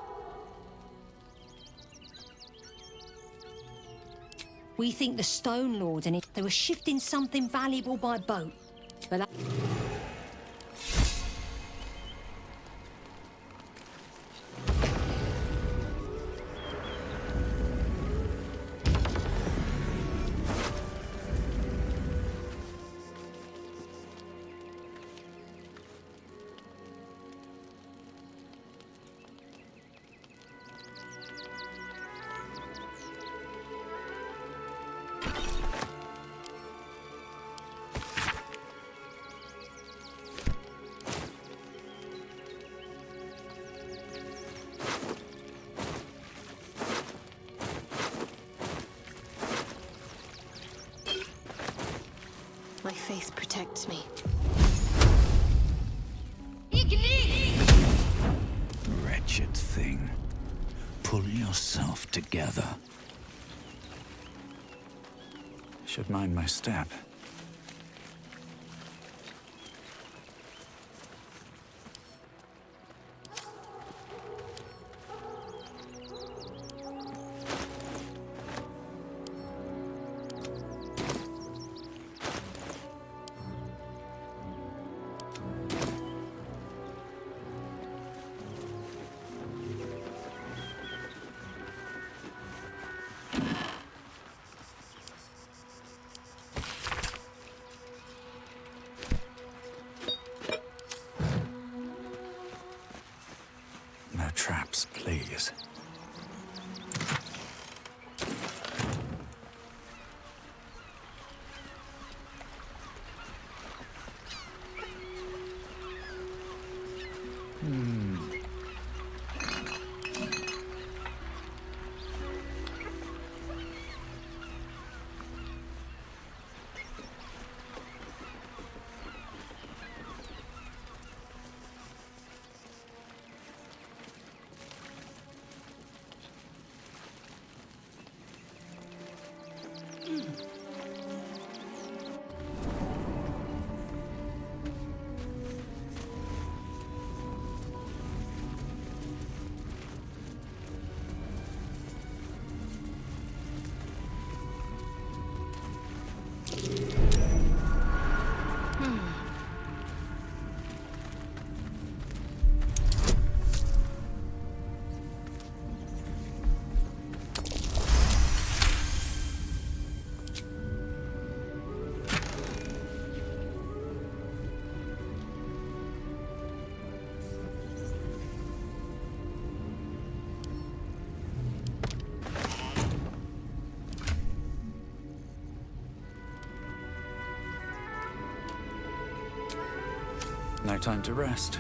We think the Stone Lord and they were shifting something valuable by boat, but that... My faith protects me. Wretched thing. Pull yourself together. Should mind my step. traps, please. No time to rest.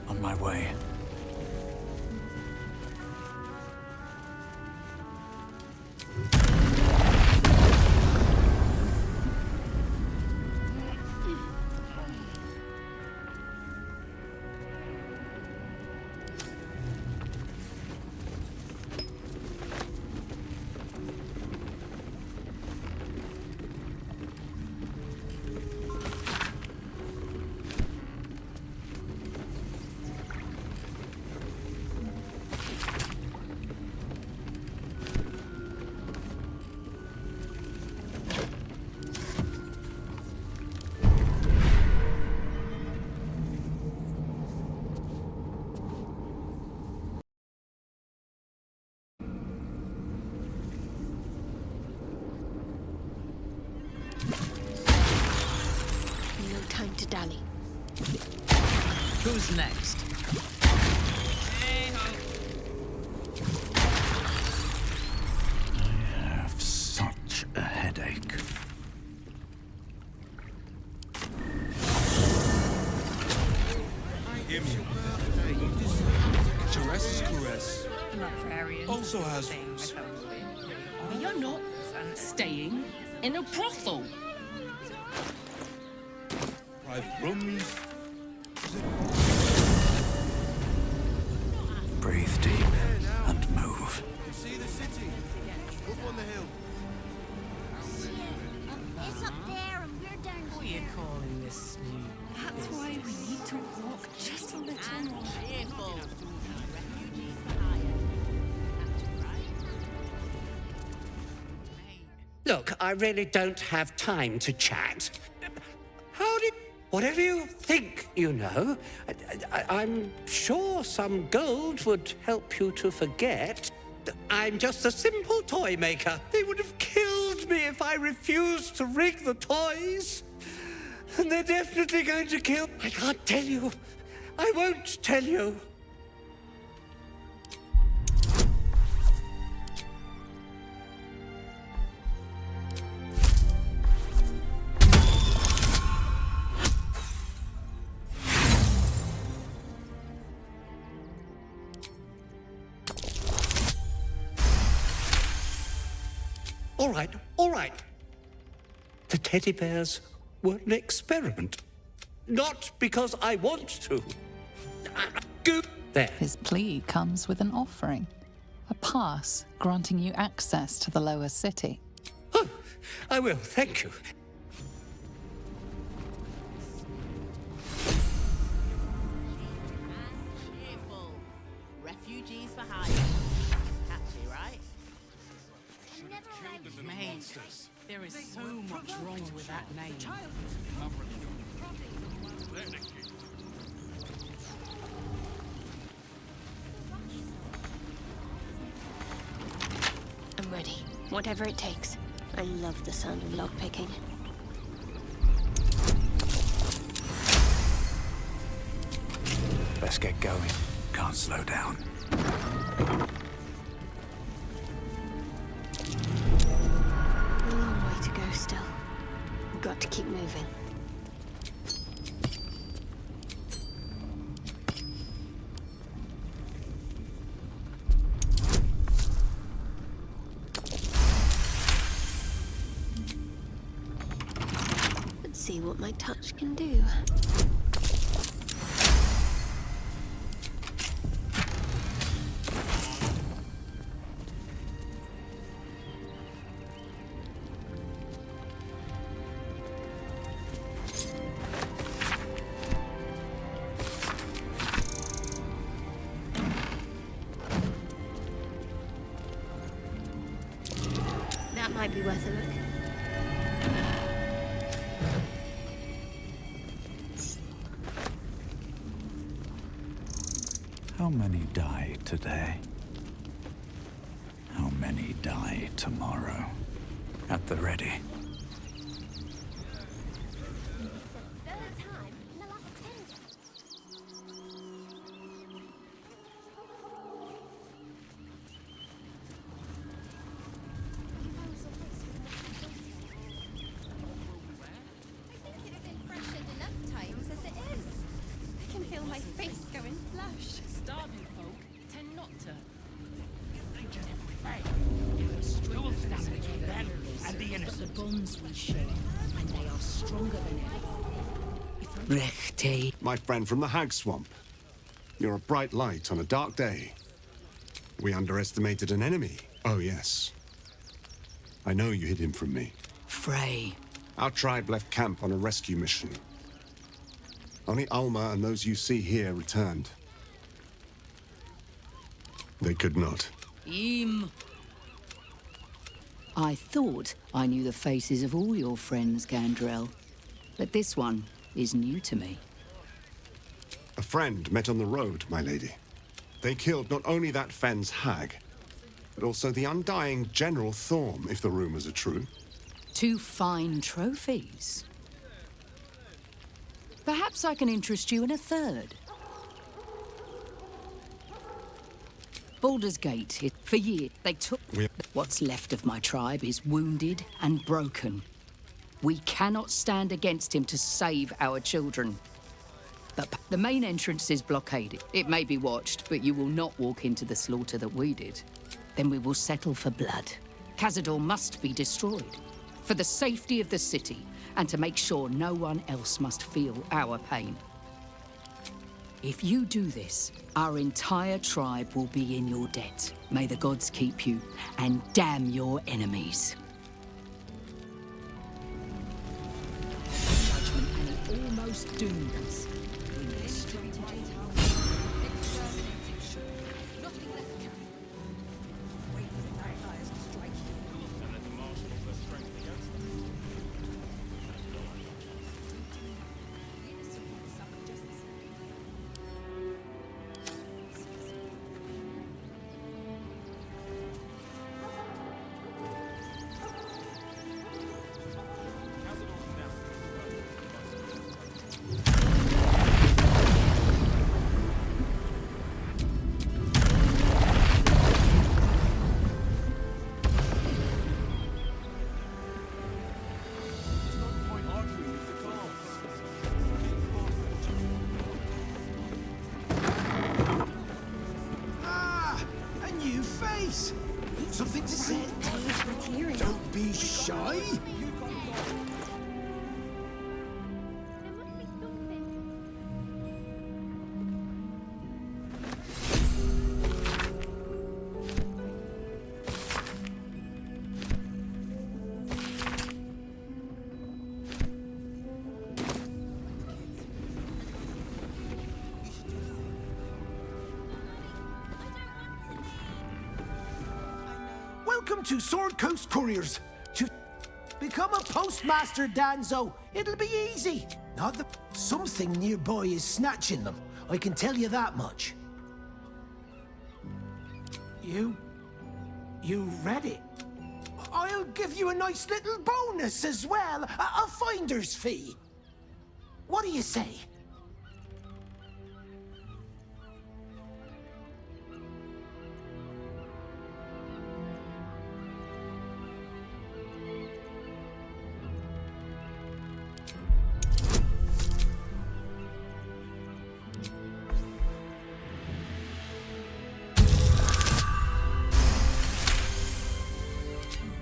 On my way. No time to dally. Who's next? I have such a headache. Caress is caress. librarian. Also has We are not staying in a brothel. private rooms. Breathe deep and move. See the city. Up on the hill. It's up there and we're down What are you calling this new? That's why we need to walk just a little more. Look, I really don't have time to chat. How did... Whatever you think you know, I'm sure some gold would help you to forget. I'm just a simple toy maker. They would have killed me if I refused to rig the toys. And they're definitely going to kill... I can't tell you. I won't tell you. All right. The teddy bears were an experiment. Not because I want to. Go there. His plea comes with an offering. A pass granting you access to the lower city. Oh, I will, thank you. Refugees for hire. Catchy, right? Mate, there is so much wrong with that name. I'm ready. Whatever it takes. I love the sound of lockpicking. Let's get going. Can't slow down. A long way to go still. We've got to keep moving. Let's see what my touch can do. That might be worth a look. How many die today? How many die tomorrow? At the ready. My face going flush. Starving folk tend not to. And the innocent. The bonds we share, and they are stronger than ever. Rechte. My friend from the Hag Swamp. You're a bright light on a dark day. We underestimated an enemy. Oh, yes. I know you hid him from me. Frey. Our tribe left camp on a rescue mission. Only Alma and those you see here returned. They could not. I thought I knew the faces of all your friends, Gandrel. But this one is new to me. A friend met on the road, my lady. They killed not only that Fenn's hag, but also the undying General Thorm, if the rumors are true. 2 fine trophies. Perhaps I can interest you in a third. Baldur's Gate, for years, they took... What's left of my tribe is wounded and broken. We cannot stand against him to save our children. But The main entrance is blockaded. It may be watched, but you will not walk into the slaughter that we did. Then we will settle for blood. Cazador must be destroyed. For the safety of the city, and to make sure no one else must feel our pain. If you do this, our entire tribe will be in your debt. May the gods keep you, and damn your enemies. Judgment, and it almost doomed us. We need strategy. Something to say? Don't be shy. Welcome to Sword Coast Couriers. To become a postmaster, Danzo, it'll be easy. Not the... Something nearby is snatching them. I can tell you that much. You read it? I'll give you a nice little bonus as well. A finder's fee. What do you say?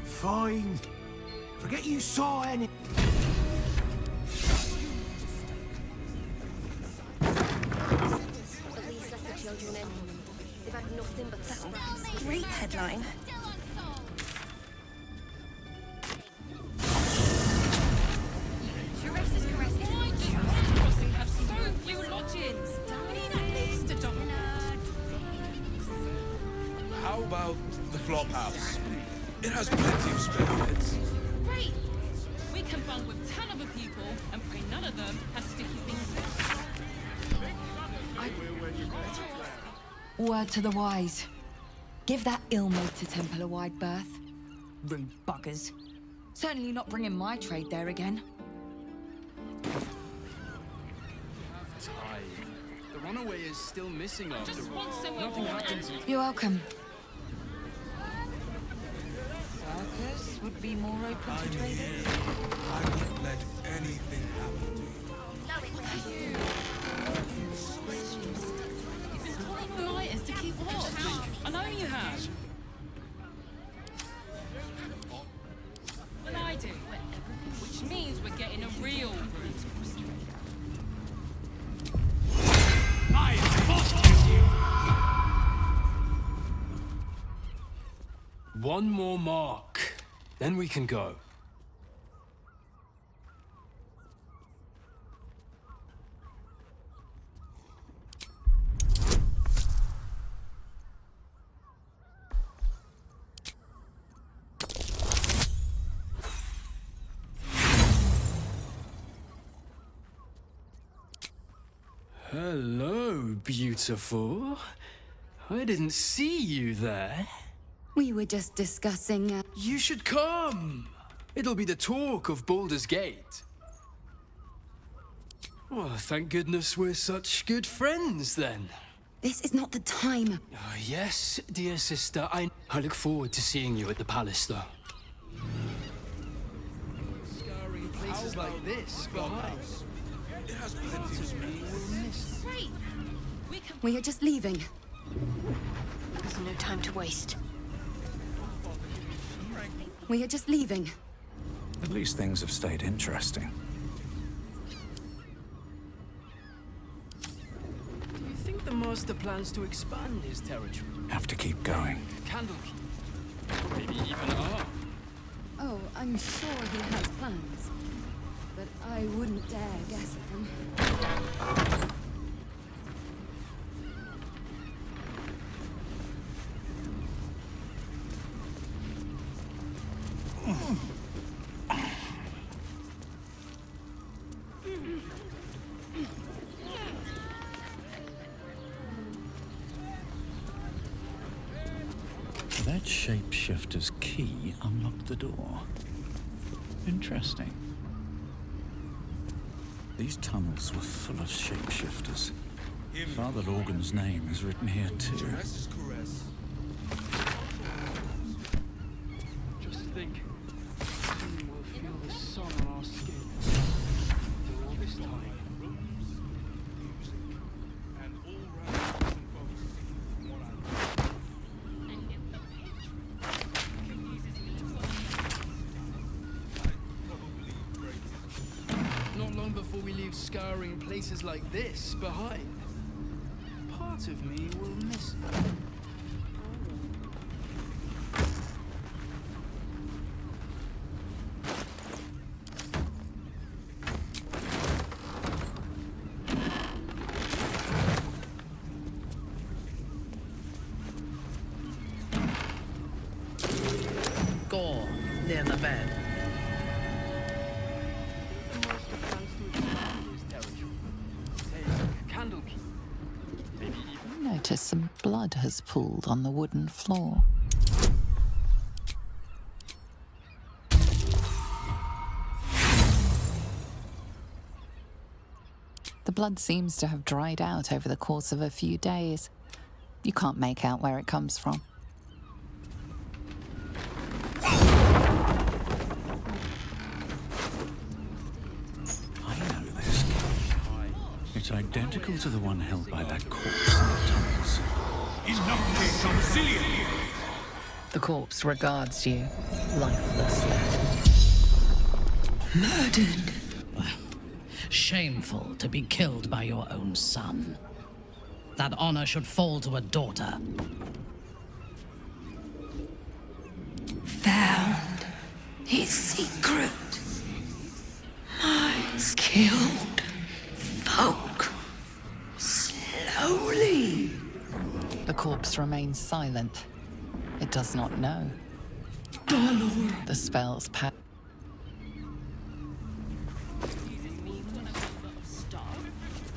Fine. Forget you saw any... Great headline. Have so few lodgings. How about the flop house? It has plenty of spare beds. Great! We can bunk with 10 other people and pray none of them has sticky fingers. Word to the wise. Give that ill-mate to Temple a wide berth. Rude buggers. Certainly not bringing my trade there again. The runaway is still missing after Just want somewhere nothing warm. happens. You're welcome. Circus would be more open to trading. I won't let anything happen to you. You've been calling all nighters to keep watch. I know you have. Well, I do. Which means we're getting a real One more mark, then we can go. Hello, beautiful. I didn't see you there. We were just discussing... You should come. It'll be the talk of Baldur's Gate. Oh, thank goodness we're such good friends, then. This is not the time. Yes, dear sister, I look forward to seeing you at the palace, though. Scouring places like this behind. We are just leaving. There's no time to waste. We are just leaving. At least things have stayed interesting. Do you think the Master plans to expand his territory? Have to keep going. Candlekeep? Maybe even R? Oh, I'm sure he has plans. But I wouldn't dare guess at them. That shapeshifter's key unlocked the door. Interesting. These tunnels were full of shapeshifters. Father Logan's name is written here too. Just think. Soon we'll feel the sun on our skin. After all this time. Not long before we leave scouring places like this behind, part of me will miss it. Gore, near the bed. Notice some blood has pooled on the wooden floor. The blood seems to have dried out over the course of a few days. You can't make out where it comes from. It's identical to the one held by that corpse in the tunnels. The corpse regards you lifelessly. Murdered. Shameful to be killed by your own son. That honor should fall to a daughter. Found his secret. Minds killed. Folk. Slowly. The corpse remains silent. It does not know. Baldur. The spell's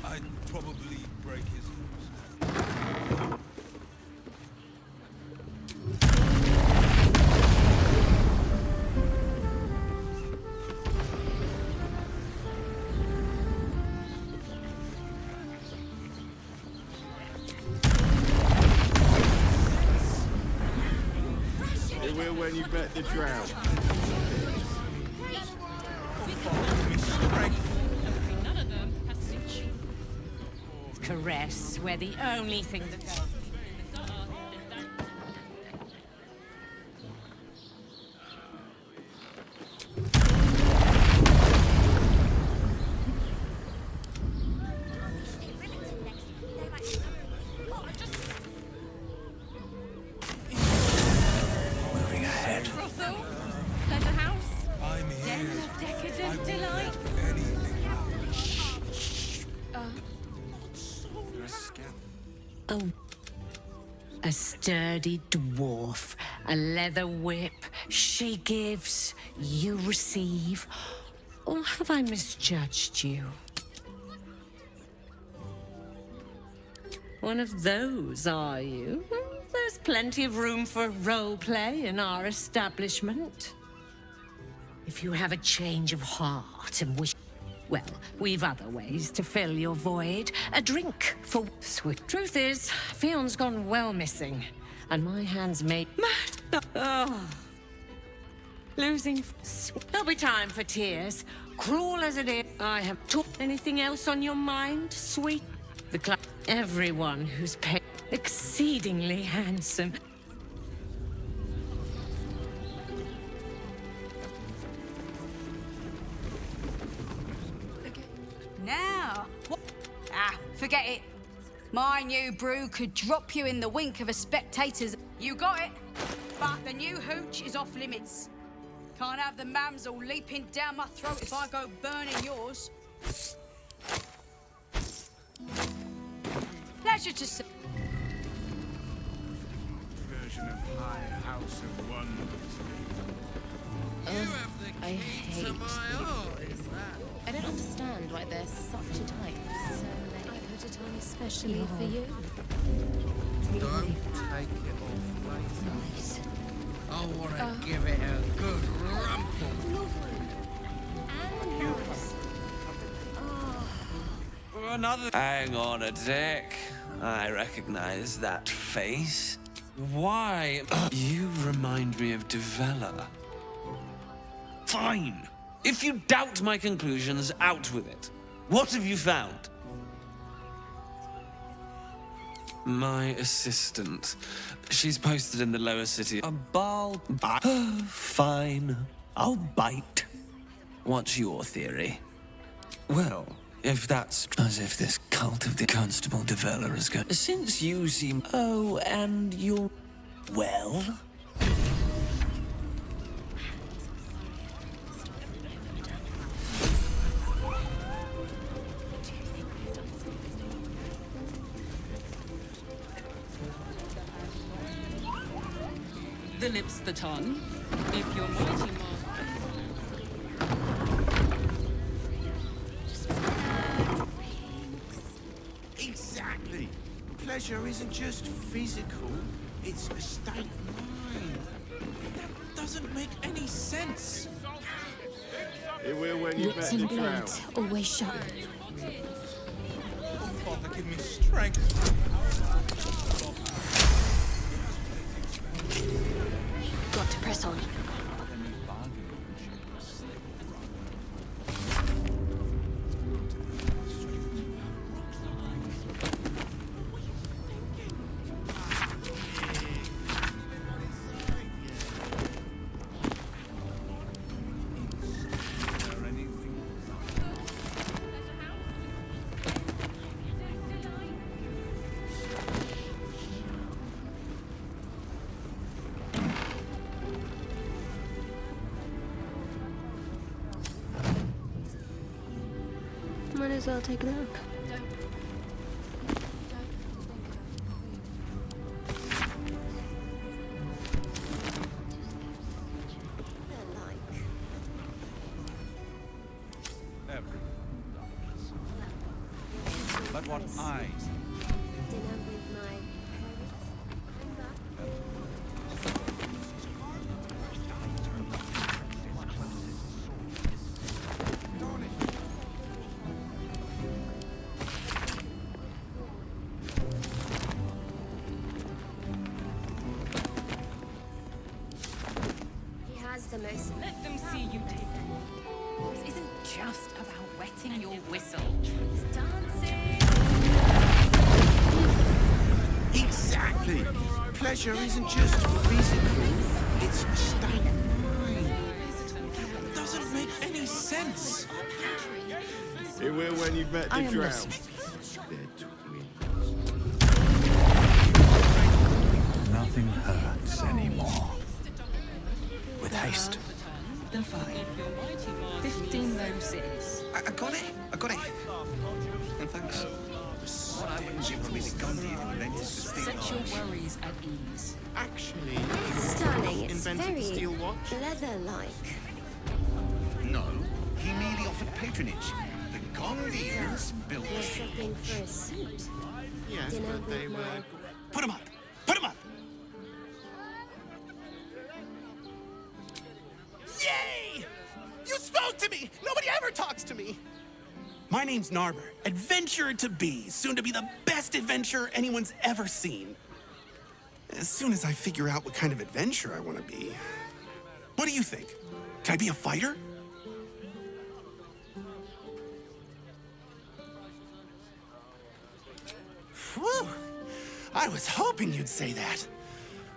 I'd probably break his It will when you bet the drown. Caress, we're the only thing that goes. Moving ahead. Brothel, pleasure house, den of decadent delight. Oh, a sturdy dwarf, a leather whip. She gives, you receive. Or have I misjudged you? One of those, are you? There's plenty of room for role play in our establishment. If you have a change of heart and wish... Well, we've other ways to fill your void. A drink for sweet. Truth is, Fion's gone well missing, and my hands made mad. Oh. Losing. There'll be time for tears. Cruel as it is, I have taught anything else on your mind, sweet? Everyone who's paid exceedingly handsome. Now, what? Ah, forget it. My new brew could drop you in the wink of a spectator's. You got it, but the new hooch is off limits. Can't have the mamsel leaping down my throat if I go burning yours. Pleasure to see. Version of High House of Wonders. I hate I don't understand why there's such a type. So I put it on especially for you. Don't take it off later. Nice. I want to give it a good rumple. Another. Hang on a tick. I recognize that face. Why? You remind me of Devella. Fine. If you doubt my conclusions, out with it. What have you found? My assistant. She's posted in the lower city. A ball. Fine. I'll bite. What's your theory? Well, if that's as if this cult of the Constable Develler is going. Since you seem. Oh, and you're. Well? The lips, the tongue. If you're mighty Exactly. Pleasure isn't just physical, it's a state of mind. That doesn't make any sense. It will when you Wits bet and the drown. blades always sharp. Oh, Father, give me strength. Got to press on. Might as well take a look. But what I... The most. Let them see you take it. This isn't just about wetting your whistle. It's dancing. Exactly. Pleasure isn't just physical, it's a state of mind. That doesn't make any sense. It will when you bet the drown. Nothing hurts anymore. With haste. The 5. 15 roses. I got it. I got it. And thanks. What I wouldn't give me the Gandhi invented to steal Set your worries at ease. Actually, Stunning. It's invented very the steel watch. leather-like. No, he merely offered patronage. The Gandhians built You're it. shopping for a suit. Yes, Dinner but they with were. my... Put him up. Put him up. Yay! You spoke to me! Nobody ever talks to me! My name's Narber, adventurer to be, soon to be the best adventurer anyone's ever seen. As soon as I figure out what kind of adventurer I want to be. What do you think? Can I be a fighter? Whew. I was hoping you'd say that.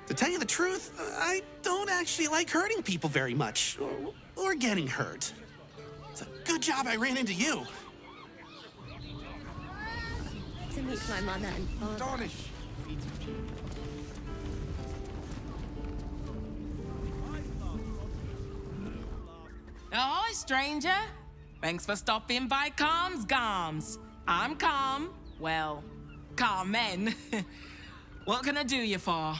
To tell you the truth, I don't actually like hurting people very much, or getting hurt. It's a good job I ran into you. To meet my mother and father. Ahoy, stranger. Thanks for stopping by Calm's Gums. I'm Calm. Well, Carmen. What can I do you for?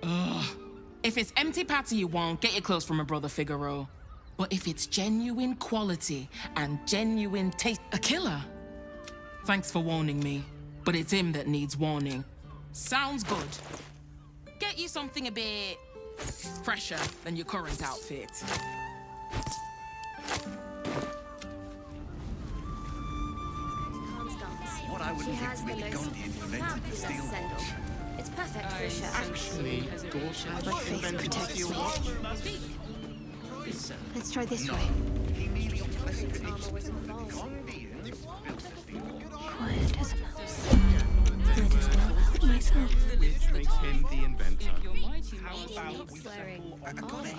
Ugh. If it's empty patty you want, get your clothes from a brother Figaro. But if it's genuine quality and genuine taste, a killer. Thanks for warning me, but it's him that needs warning. Sounds good. Get you something a bit fresher than your current outfit. What I would give to be the Gondian invented the steel watch. It's perfect for a shirt. Actually, daughter, My face invented the protects steel me. watch. Let's try this way. Quiet as a mouse. Might as well help myself. Which makes him the inventor. How Stop about we swearing. I got it.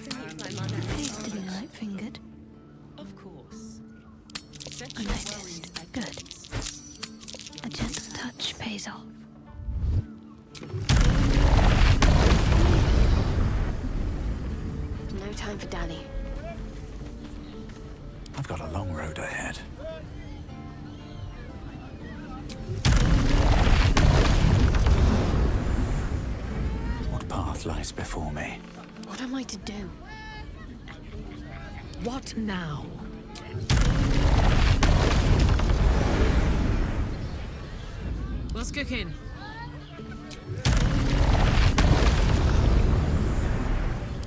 To meet my mother and Pays to be father. light-fingered. Of course. I noticed. Good. A gentle touch pays off. No time for dally. I've got a long road ahead. What path lies before me? What am I to do? What now? What's cooking?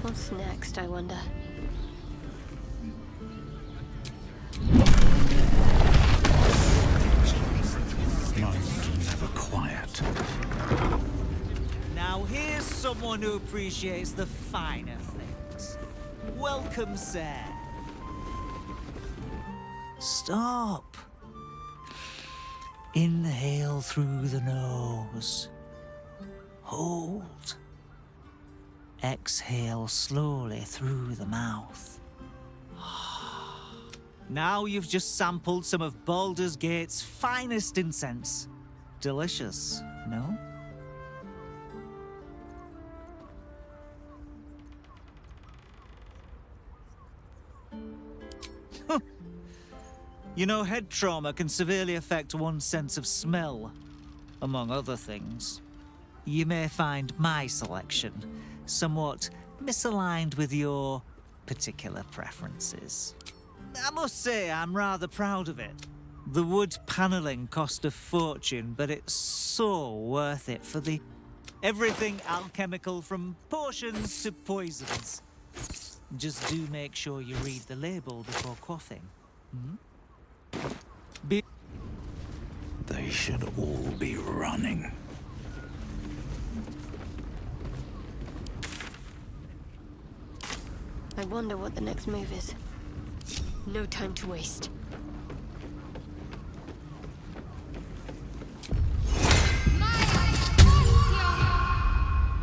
What's next, I wonder? Mind never quiet. Now here's someone who appreciates the finer things. Welcome, sir. Stop. Inhale through the nose. Hold. Exhale slowly through the mouth. Now you've just sampled some of Baldur's Gate's finest incense. Delicious, no? You know, head trauma can severely affect one's sense of smell, among other things. You may find my selection somewhat misaligned with your particular preferences. I must say, I'm rather proud of it. The wood paneling cost a fortune, but it's so worth it for the everything alchemical from potions to poisons. Just do make sure you read the label before quaffing. They should all be running. I wonder what the next move is. No time to waste.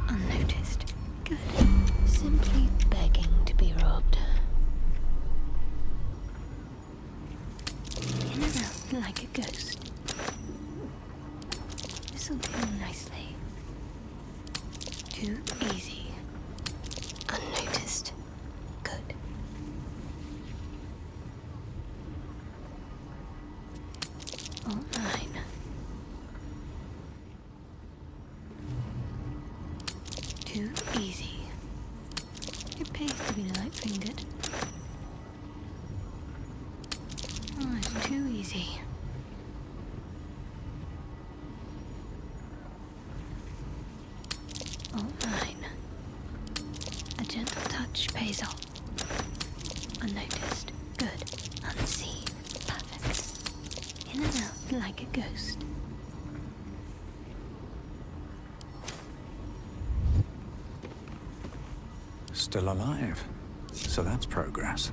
Unnoticed. Good. Simply begging to be robbed. In and out like a ghost. This'll do nicely. Too easy. Unnoticed. Good. All mine. Too easy. It pays to be light-fingered. Oh, it's too easy. All mine. A gentle touch pays off. Unnoticed. Good. Unseen. Perfect. In and out like a ghost. Still alive. So that's progress.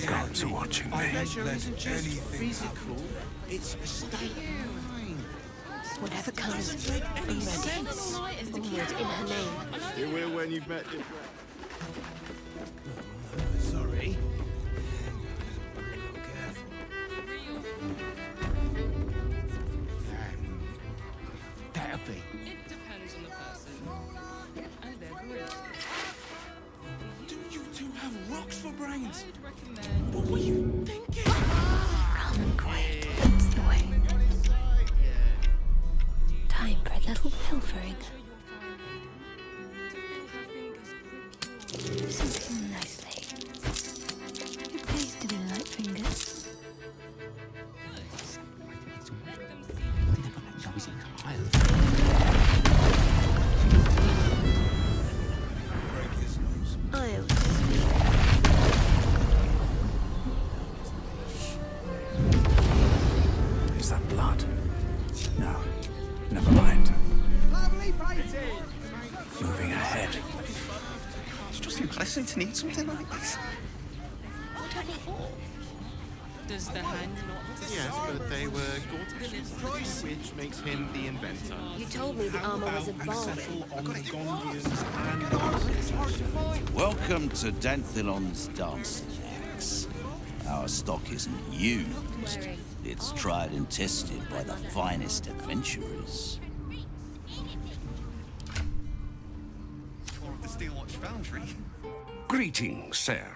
The gods are watching me. Pleasure isn't just physical, it's a state of mind. Whatever comes, I'm ready. Onward in her name. You will when you've met your friend. Sorry. Therapy. It depends on the person and their group. Do you two have rocks for brains? What were you thinking? Calm and quiet, that's the way. Time for a little pilfering. Listen nicely. It pays to be light-fingered. I ought to speak. Is that blood? No. Never mind. Lovely painting! Moving ahead. It's just impressive to need something like this. Does the hand not? Yes, but they were Gortash, which makes him the inventor. You told me the armor was a Baldur. Welcome to Danthilon's dancing axe. Our stock isn't used. It's tried and tested by the finest adventurers. Or of the Steelwatch Foundry. Greetings, sir.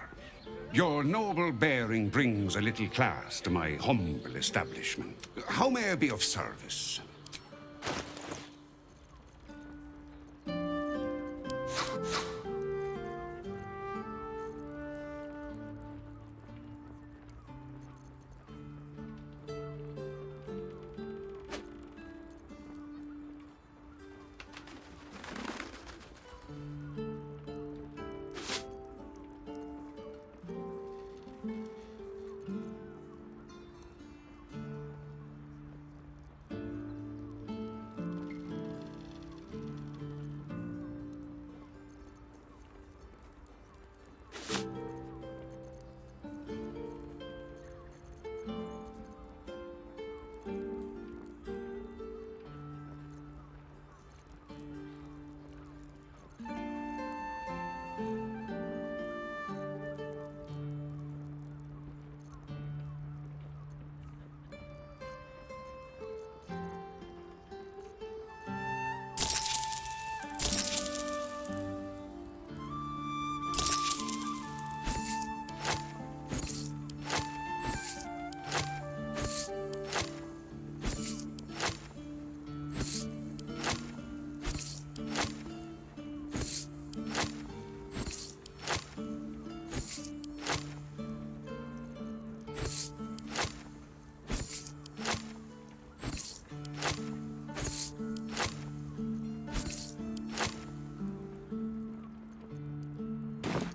Your noble bearing brings a little class to my humble establishment. How may I be of service?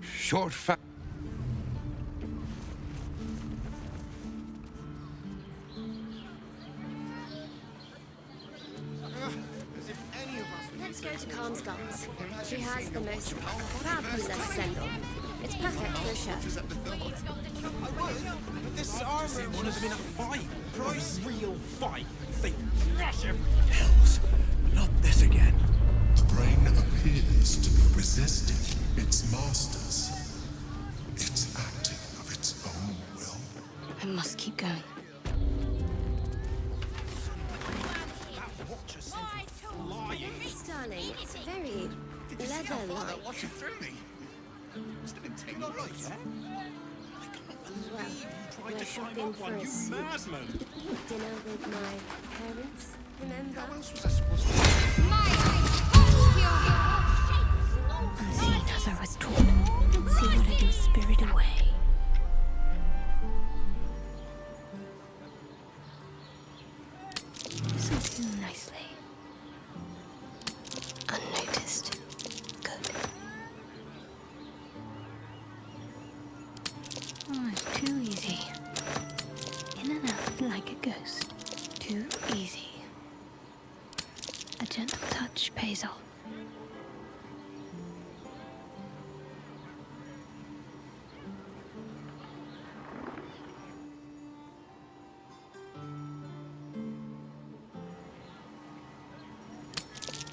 Short fa- Let's go to Calm's Gums. She has the most fabulous sendal. It's perfect for a shirt. But this armor would have been a fight. A real fight. They crush him. Hells, not this again. The brain appears to be resisting its masters. It's acting of its own will. I must keep going. Darling, it's very leather-like. Watching through me. Must have been taken Not right, yeah? Well, we're shopping for a suit. Dinner with my parents, remember? Unseen as I was taught. Let's see what I can spirit away. Listen to nicely. Unnoticed. Good. Oh, it's too easy. In and out like gentle touch pays off.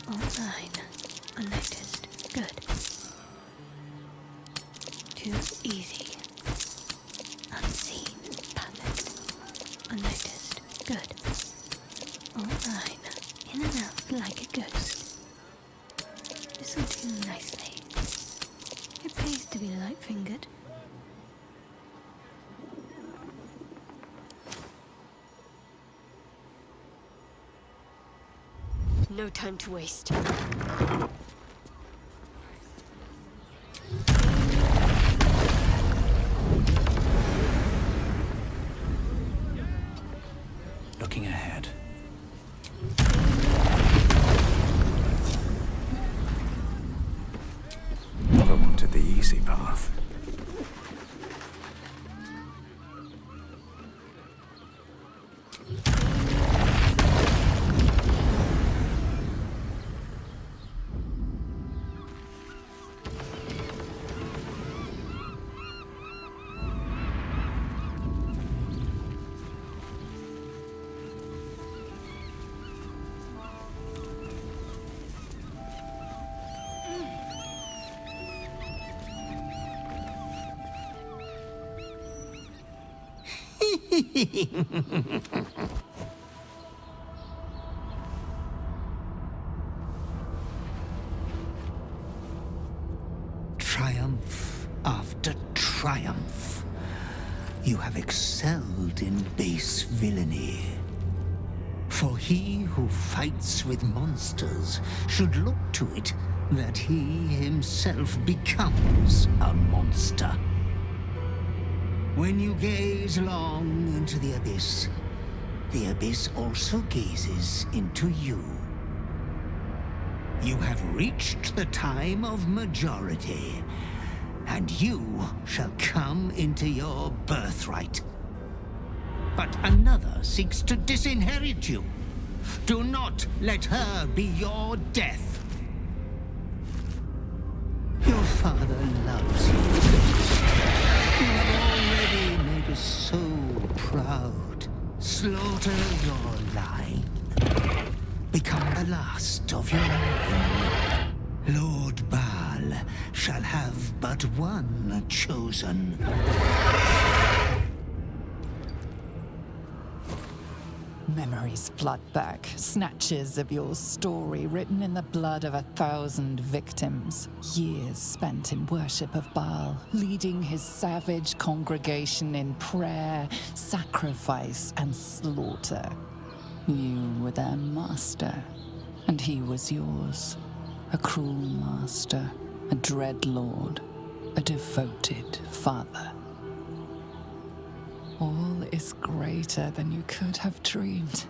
All fine. Unnoticed. Good. Too easy. Unseen. Perfect. Unnoticed. Good. All fine. In and out like a ghost. This'll do nicely. It pays to be light-fingered. No time to waste. Looking ahead. Never wanted the easy path. Triumph after triumph. You have excelled in base villainy. For he who fights with monsters should look to it that he himself becomes a monster. When you gaze long into the abyss also gazes into you. You have reached the time of majority, and you shall come into your birthright. But another seeks to disinherit you. Do not let her be your death. Your father loves you. You have already made us so proud. Slaughter your line. Become the last of your line. Lord Baal shall have but one chosen. Memories flood back, snatches of your story written in the blood of 1,000 victims. Years spent in worship of Baal, leading his savage congregation in prayer, sacrifice, and slaughter. You were their master, and he was yours. A cruel master, a dread lord, a devoted father. All is greater than you could have dreamed.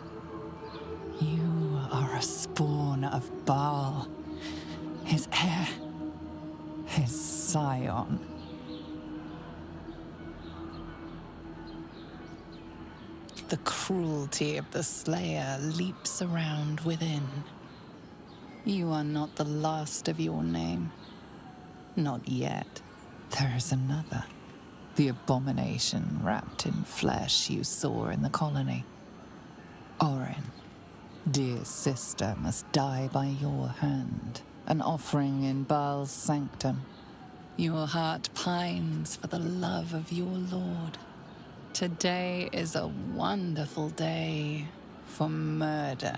You are a spawn of Baal, his heir, his scion. The cruelty of the Slayer leaps around within. You are not the last of your name. Not yet. There is another. The abomination wrapped in flesh you saw in the colony. Orin, dear sister, must die by your hand, an offering in Baal's sanctum. Your heart pines for the love of your lord. Today is a wonderful day for murder.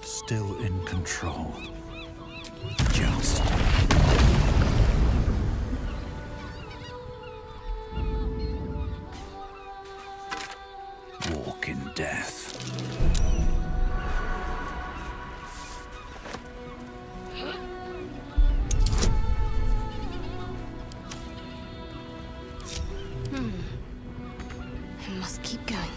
Still in control. Just. Walk in death. I must keep going.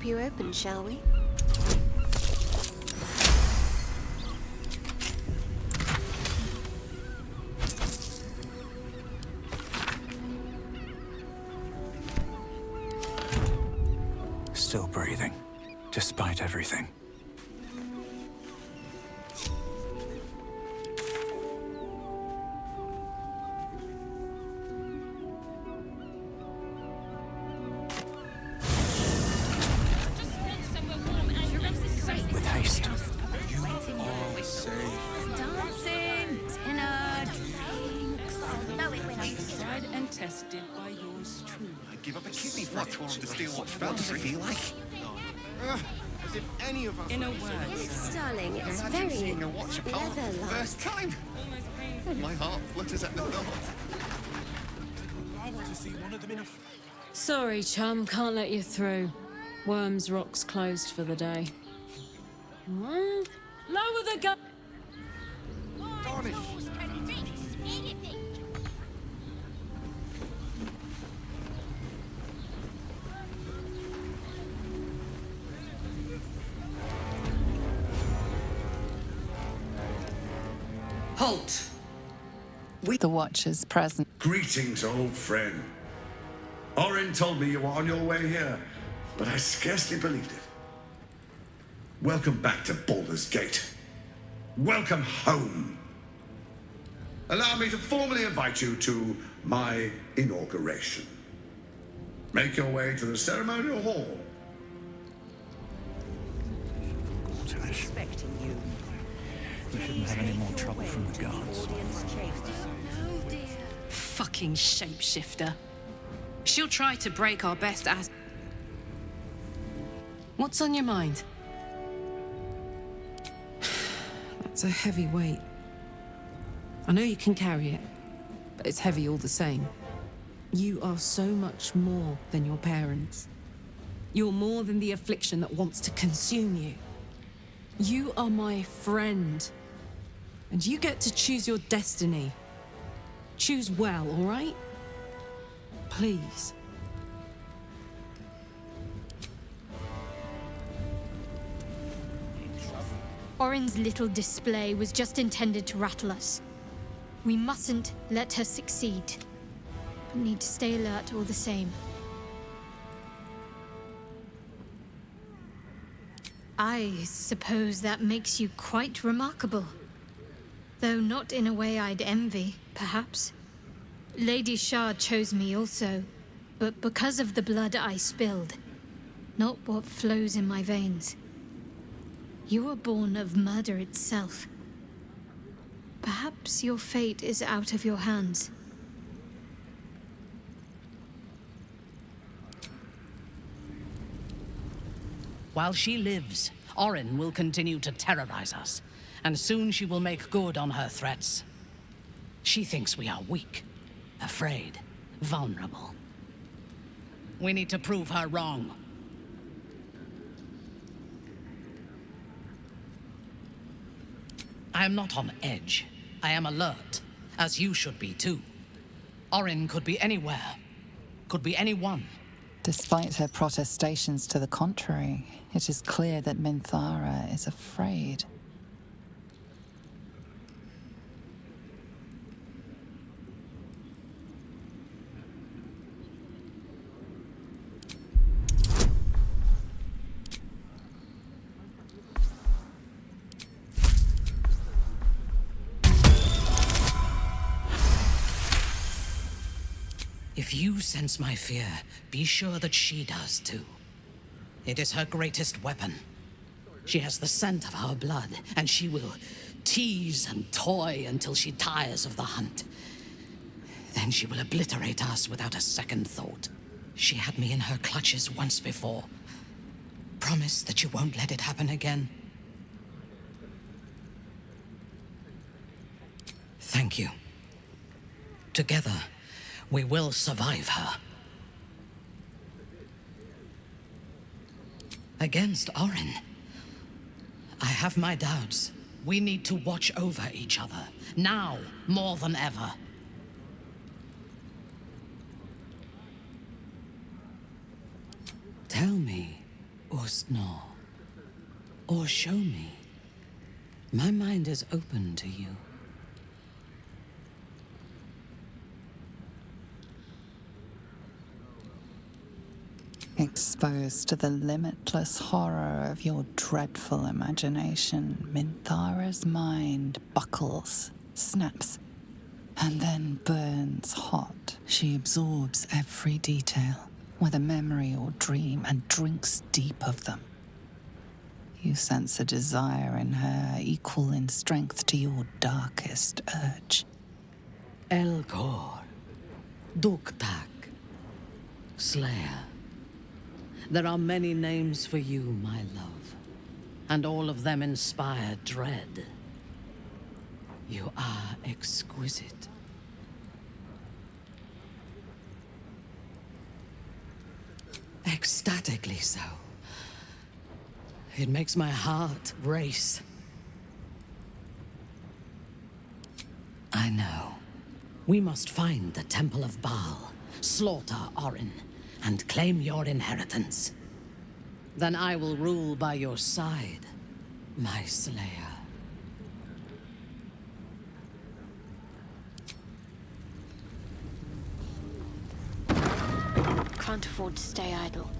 pop you open, shall we? Still breathing, despite everything. With haste. You are safe. Dancing, dinner, drinks. Tried and tested by yours truly. I'd give up a kidney for a tour of the Steelwatch Foundry. Feel like? As if any of us... In a word, Yes, darling, it's Imagine very seeing a watch apart for the leather-like. first time. My heart flutters at the thought. I want to see one of them in a... Sorry, chum, can't let you through. Worms Rock's closed for the day. Lower the gun! Garnish. Halt! The Watcher's present. Greetings, old friend. Orin told me you were on your way here, but I scarcely believed it. Welcome back to Baldur's Gate. Welcome home. Allow me to formally invite you to my inauguration. Make your way to the ceremonial hall. Expecting you. We shouldn't have any more trouble from the guards. Fucking shapeshifter. She'll try to break our best ass. What's on your mind? That's a heavy weight. I know you can carry it, but it's heavy all the same. You are so much more than your parents. You're more than the affliction that wants to consume you. You are my friend. And you get to choose your destiny. Choose well, all right? Please. Orin's little display was just intended to rattle us. We mustn't let her succeed, but need to stay alert all the same. I suppose that makes you quite remarkable. Though not in a way I'd envy, perhaps. Lady Shard chose me also, but because of the blood I spilled, not what flows in my veins. You were born of murder itself. Perhaps your fate is out of your hands. While she lives, Orin will continue to terrorize us, and soon she will make good on her threats. She thinks we are weak, afraid, vulnerable. We need to prove her wrong. I am not on edge. I am alert, as you should be too. Orin could be anywhere, could be anyone. Despite her protestations to the contrary, it is clear that Minthara is afraid. If you sense my fear, be sure that she does too. It is her greatest weapon. She has the scent of our blood, and she will tease and toy until she tires of the hunt. Then she will obliterate us without a second thought. She had me in her clutches once before. Promise that you won't let it happen again. Thank you. Together, we will survive her. Against Orin, I have my doubts. We need to watch over each other, now more than ever. Tell me, Ghost know? Or show me? My mind is open to you. Exposed to the limitless horror of your dreadful imagination, Minthara's mind buckles, snaps, and then burns hot. She absorbs every detail, whether memory or dream, and drinks deep of them. You sense a desire in her equal in strength to your darkest urge. Elgor, Duktak, Slayer. There are many names for you, my love, and all of them inspire dread. You are exquisite. Ecstatically so. It makes my heart race. I know. We must find the Temple of Baal, slaughter Orin, and claim your inheritance. Then I will rule by your side, my slayer. Can't afford to stay idle.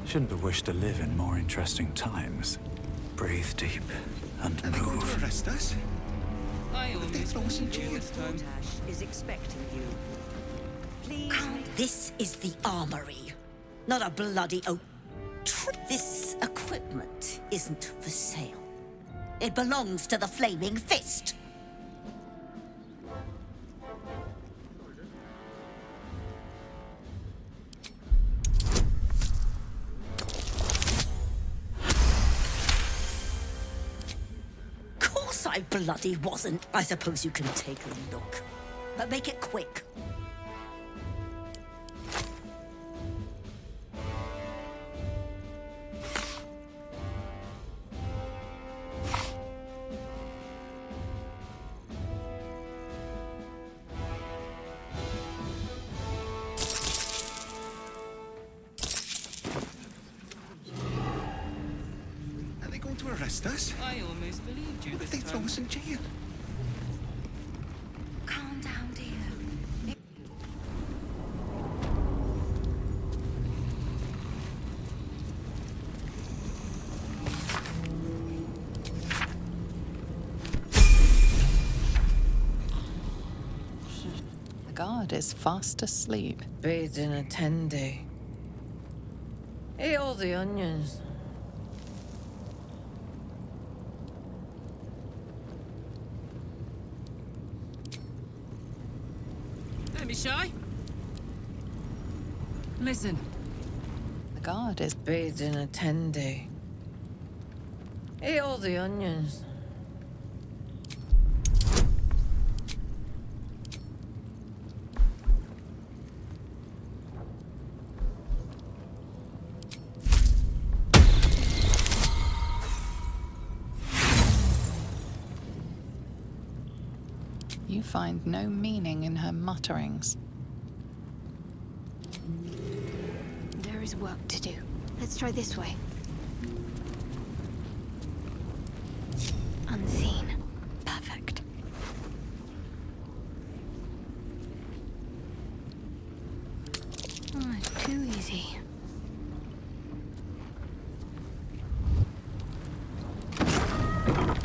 Shouldn't have wished to live in more interesting times. Breathe deep and Are they going move. to arrest us? Have they thrown us in jail? is expecting you. Please. This is the armory, not a bloody oak tree. This equipment isn't for sale. It belongs to the Flaming Fist. Course I bloody wasn't. I suppose you can take a look, but make it quick. Are they going to arrest us? I almost believed you What if this they throw time. us in jail? Calm down, dear. The guard is fast asleep. Bathed in a 10-day. Ate all the onions. Don't be shy. Listen. The guard is bathed in a 10-day. Ate all the onions. You find no meaning in her mutterings. There is work to do. Let's try this way. Unseen. Perfect. Oh, it's too easy.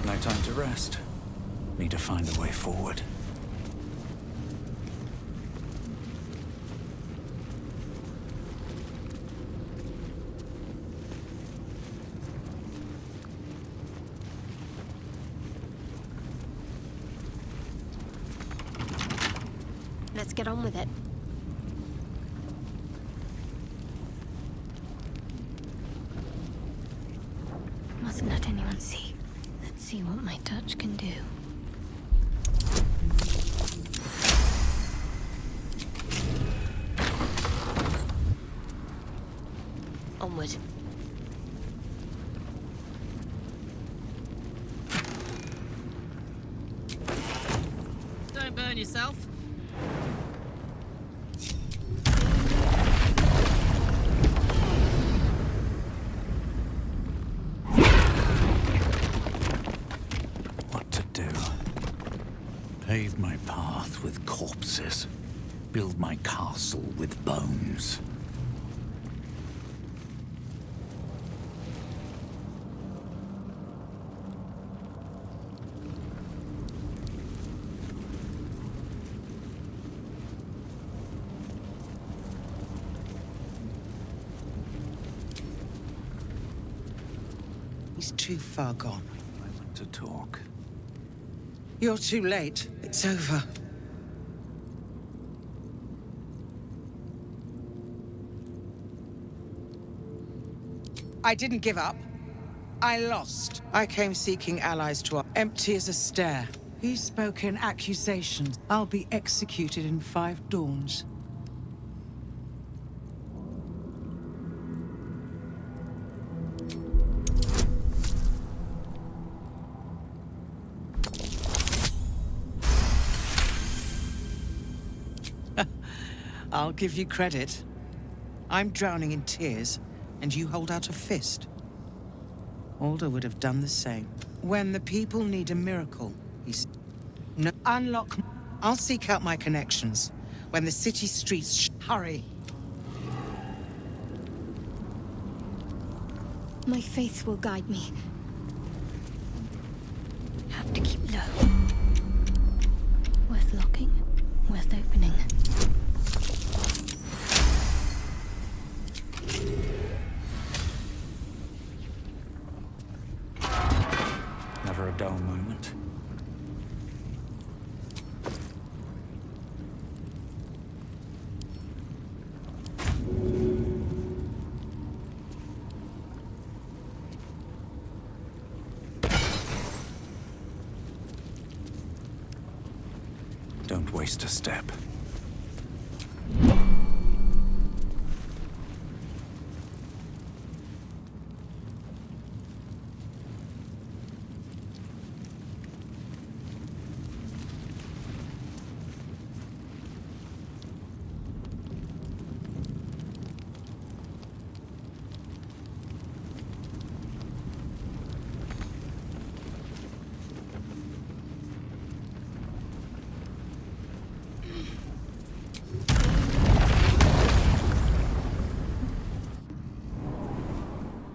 No time to rest. Need to find a way forward. Let's get on with it. Mustn't let anyone see. Let's see what my touch can do. Onward. yourself. What to do? Pave my path with corpses. Build my castle with bones. He's too far gone. I want to talk. You're too late. It's over. I didn't give up. I lost. I came seeking allies to empty as a stare. He's spoken accusations. I'll be executed in 5 dawns. I'll give you credit. I'm drowning in tears, and you hold out a fist. Baldur would have done the same. When the people need a miracle, he's... No, unlock... I'll seek out my connections. When the city streets... Hurry! My faith will guide me. Have to keep low. Worth locking, worth opening. Never a dull moment. Don't waste a step.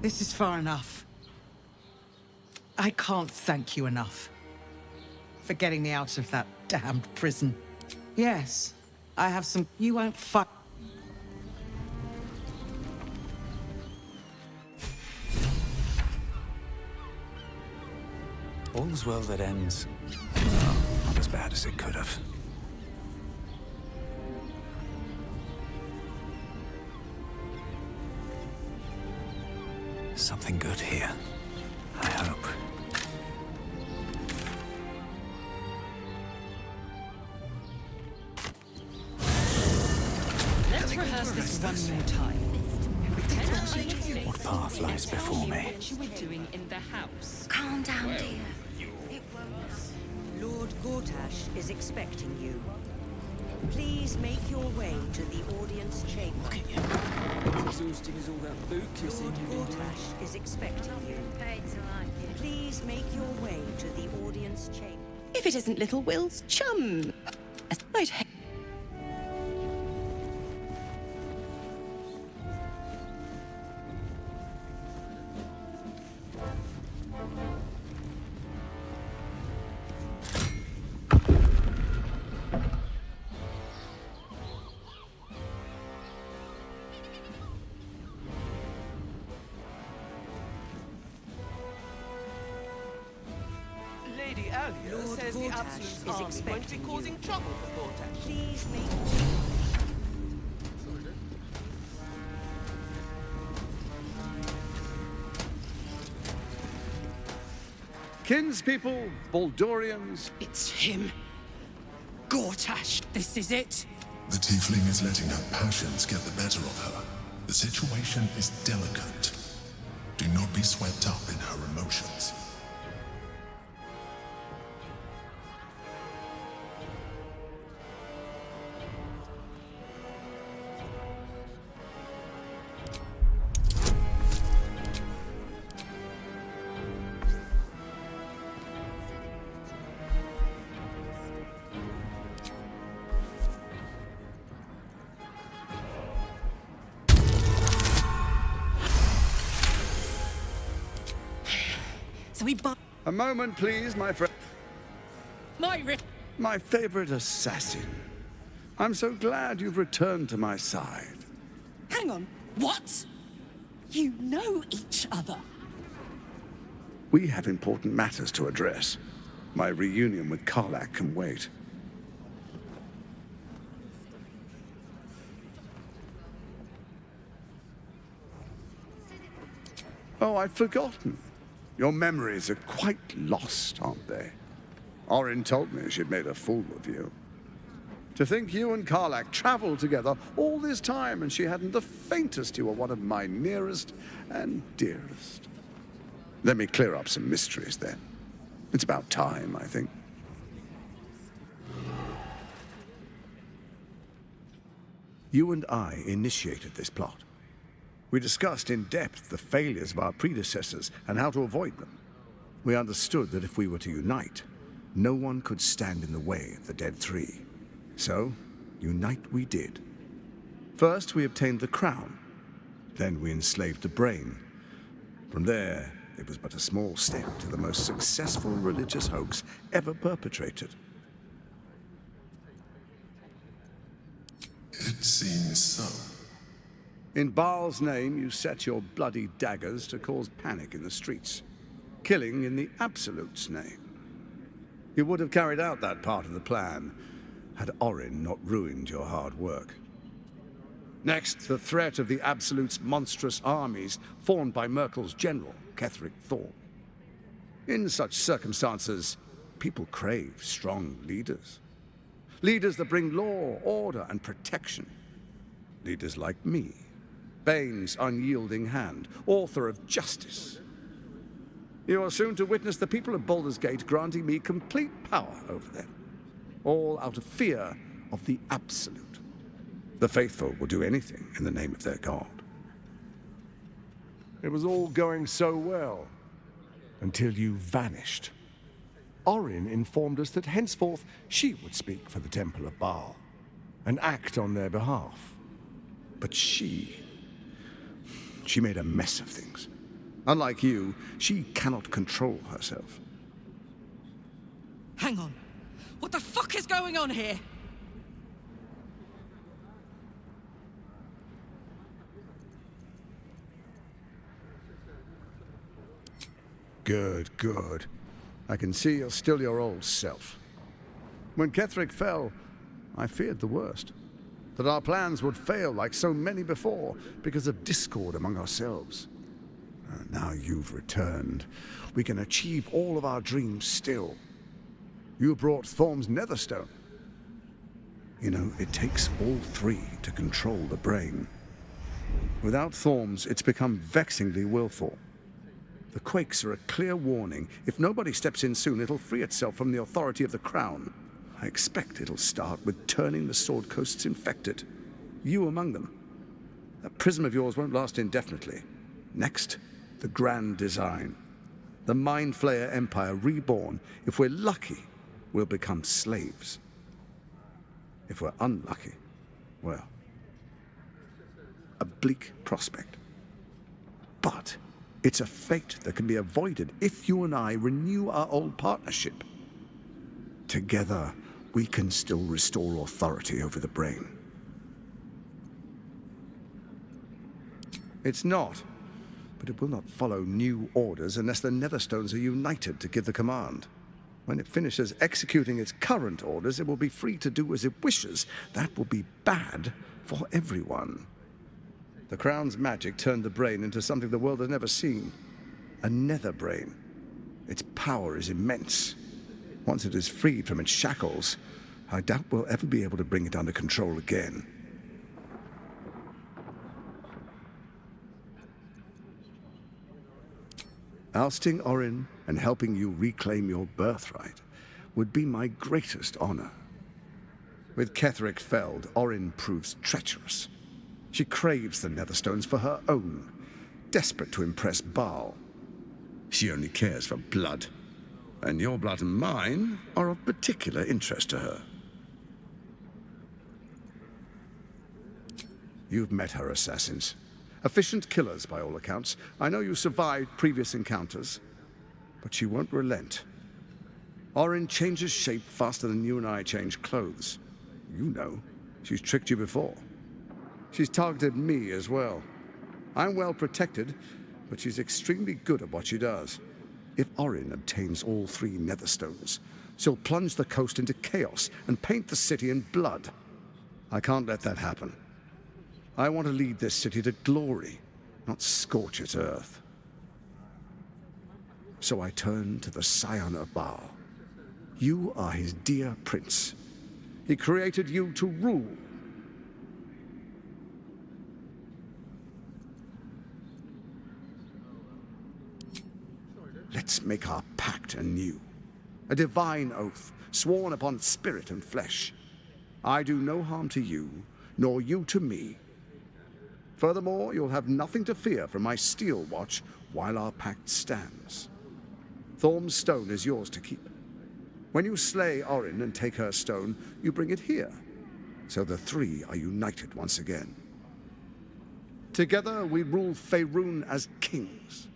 This is far enough. I can't thank you enough for getting me out of that damned prison. Yes, I have some... You won't fight... All's well that ends. Well, not as bad as it could have. Something good here. I hope. Let's rehearse this one more time. What path lies before me? What you were doing in the house. Calm down, dear. Lord Gortash is expecting you. Please make your way to the audience chamber. Exhausting as all that boot kissing Lord you've been doing. Gortash is expecting you. Please make your way to the audience chamber. If it isn't little Will's chum. I'd hate... Lady Alia Lord says the Gortash Absolute is army won't be expecting causing you. trouble for Gortash. Please make... Kinspeople, Baldurians. It's him. Gortash. This is it. The tiefling is letting her passions get the better of her. The situation is delicate. Do not be swept up in her emotions. So he A moment, please, my friend. My My favorite assassin. I'm so glad you've returned to my side. Hang on. What? You know each other? We have important matters to address. My reunion with Karlach can wait. Oh, I'd forgotten. Your memories are quite lost, aren't they? Orin told me she'd made a fool of you. To think you and Karlach traveled together all this time and she hadn't the faintest you were one of my nearest and dearest. Let me clear up some mysteries then. It's about time, I think. You and I initiated this plot. We discussed in depth the failures of our predecessors and how to avoid them. We understood that if we were to unite, no one could stand in the way of the Dead Three. So, unite we did. First, we obtained the crown. Then we enslaved the brain. From there, it was but a small step to the most successful religious hoax ever perpetrated. It seems so. In Baal's name, you set your bloody daggers to cause panic in the streets, killing in the Absolute's name. You would have carried out that part of the plan had Orin not ruined your hard work. Next, the threat of the Absolute's monstrous armies formed by Merkel's general, Ketheric Thorn. In such circumstances, people crave strong leaders. Leaders that bring law, order, and protection. Leaders like me, Bane's unyielding hand, author of justice. You are soon to witness the people of Baldur's Gate granting me complete power over them, all out of fear of the Absolute. The faithful will do anything in the name of their god. It was all going so well, until you vanished. Orin informed us that henceforth she would speak for the Temple of Baal, and act on their behalf. But she made a mess of things. Unlike you, she cannot control herself. Hang on. What the fuck is going on here? Good, good. I can see you're still your old self. When Ketheric fell, I feared the worst. That our plans would fail like so many before because of discord among ourselves. Now you've returned. We can achieve all of our dreams still. You brought Thorm's Netherstone. You know, it takes all three to control the brain. Without Thorm's, it's become vexingly willful. The quakes are a clear warning. If nobody steps in soon, it'll free itself from the authority of the Crown. I expect it'll start with turning the Sword Coasts infected. You among them. That prism of yours won't last indefinitely. Next, the grand design. The Mind Flayer Empire reborn. If we're lucky, we'll become slaves. If we're unlucky, well, a bleak prospect. But it's a fate that can be avoided if you and I renew our old partnership. Together, we can still restore authority over the brain. It's not, but it will not follow new orders unless the Netherstones are united to give the command. When it finishes executing its current orders, it will be free to do as it wishes. That will be bad for everyone. The Crown's magic turned the brain into something the world has never seen. A nether brain. Its power is immense. Once it is freed from its shackles, I doubt we'll ever be able to bring it under control again. Ousting Orin and helping you reclaim your birthright would be my greatest honor. With Ketheric felled, Orin proves treacherous. She craves the Netherstones for her own, desperate to impress Baal. She only cares for blood, and your blood and mine are of particular interest to her. You've met her assassins. Efficient killers, by all accounts. I know you survived previous encounters. but she won't relent. Orin changes shape faster than you and I change clothes. You know, she's tricked you before. She's targeted me as well. I'm well protected, but she's extremely good at what she does. If Orin obtains all 3 Netherstones, she'll plunge the coast into chaos and paint the city in blood. I can't let that happen. I want to lead this city to glory, not scorch its earth. So I turn to the Scion of Baal. You are his dear prince. He created you to rule. Let's make our pact anew. A divine oath, sworn upon spirit and flesh. I do no harm to you, nor you to me. Furthermore, you'll have nothing to fear from my steel watch while our pact stands. Thorm's stone is yours to keep. When you slay Orin and take her stone, you bring it here, so the 3 are united once again. Together we rule Faerun as kings.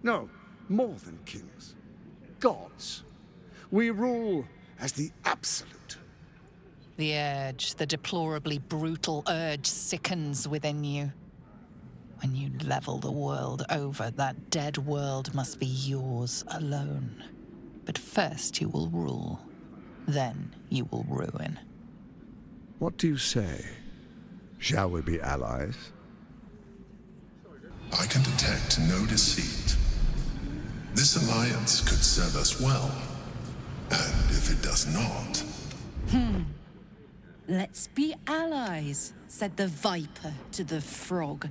No, more than kings. Gods. We rule as the absolute. The urge, the deplorably brutal urge sickens within you. When you level the world over, that dead world must be yours alone. But first you will rule. Then you will ruin. What do you say? Shall we be allies? I can detect no deceit. This alliance could serve us well. And if it does not... Let's be allies, said the viper to the frog.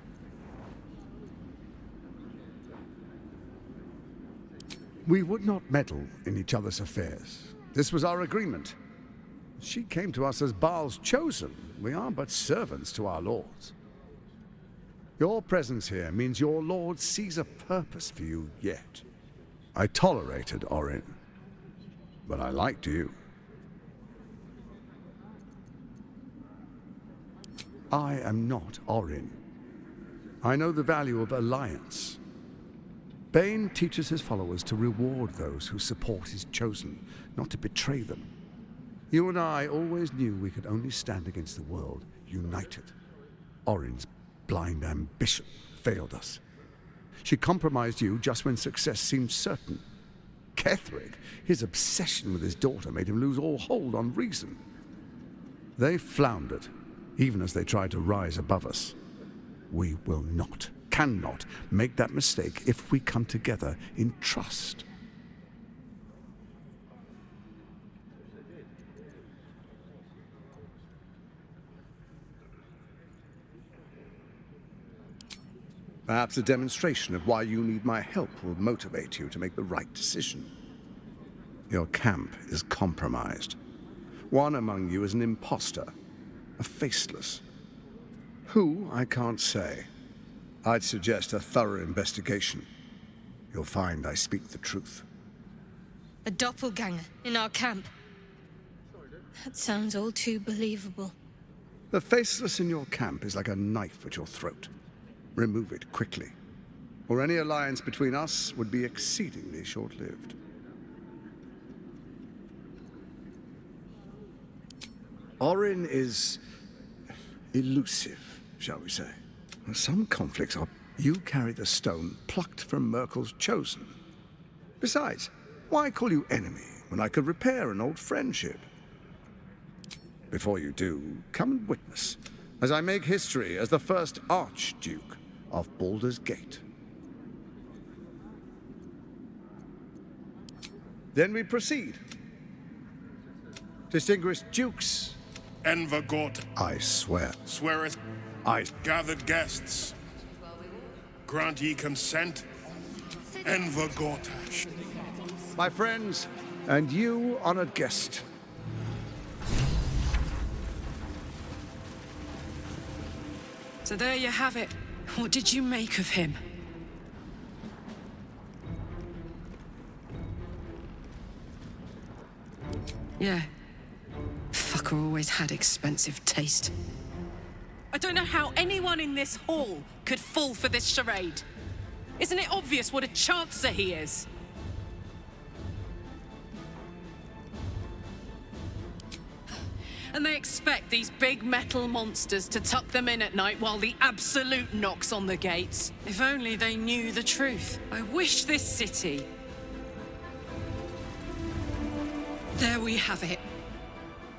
We would not meddle in each other's affairs. This was our agreement. She came to us as Baal's chosen. We are but servants to our lords. Your presence here means your lord sees a purpose for you yet. I tolerated Orin, but I liked you. I am not Orin. I know the value of alliance. Bane teaches his followers to reward those who support his chosen, not to betray them. You and I always knew we could only stand against the world united. Orin's blind ambition failed us. She compromised you just when success seemed certain. Ketheric, his obsession with his daughter made him lose all hold on reason. They floundered, even as they tried to rise above us. We will not, cannot make that mistake if we come together in trust. Perhaps a demonstration of why you need my help will motivate you to make the right decision. Your camp is compromised. One among you is an imposter, a faceless. Who, I can't say. I'd suggest a thorough investigation. You'll find I speak the truth. A doppelganger in our camp. That sounds all too believable. The faceless in your camp is like a knife at your throat. Remove it quickly, or any alliance between us would be exceedingly short-lived. Orin is elusive, shall we say. Some conflicts are... You carry the stone plucked from Merkel's chosen. Besides, why call you enemy when I could repair an old friendship? Before you do, come and witness, as I make history as the first Archduke of Baldur's Gate. Then we proceed. Distinguished dukes. Envergort. I swear. Sweareth. I. Gathered guests. Grant ye consent. Envergortash. My friends, and you, honored guest. So there you have it. What did you make of him? Yeah. Fucker always had expensive taste. I don't know how anyone in this hall could fall for this charade. Isn't it obvious what a chancer he is? And they expect these big metal monsters to tuck them in at night while the Absolute knocks on the gates. If only they knew the truth. I wish this city... There we have it.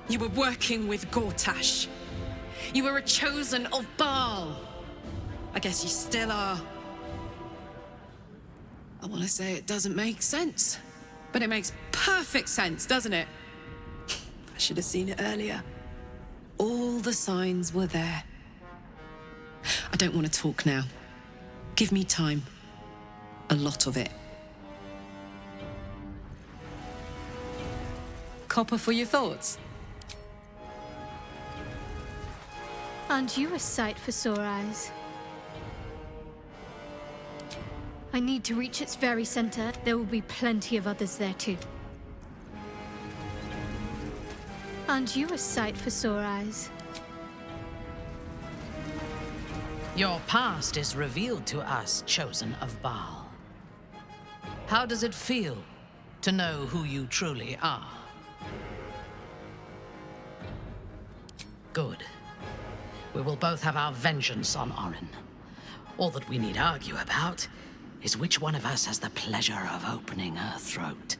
You were working with Gortash. You were a chosen of Baal. I guess you still are. I want to say it doesn't make sense, but it makes perfect sense, doesn't it? I should have seen it earlier. All the signs were there. I don't want to talk now. Give me time. A lot of it. Copper for your thoughts. Aren't you a sight for sore eyes? I need to reach its very center. There will be plenty of others there too. Aren't you a sight for sore eyes? Your past is revealed to us, chosen of Baal. How does it feel to know who you truly are? Good. We will both have our vengeance on Orin. All that we need argue about is which one of us has the pleasure of opening her throat.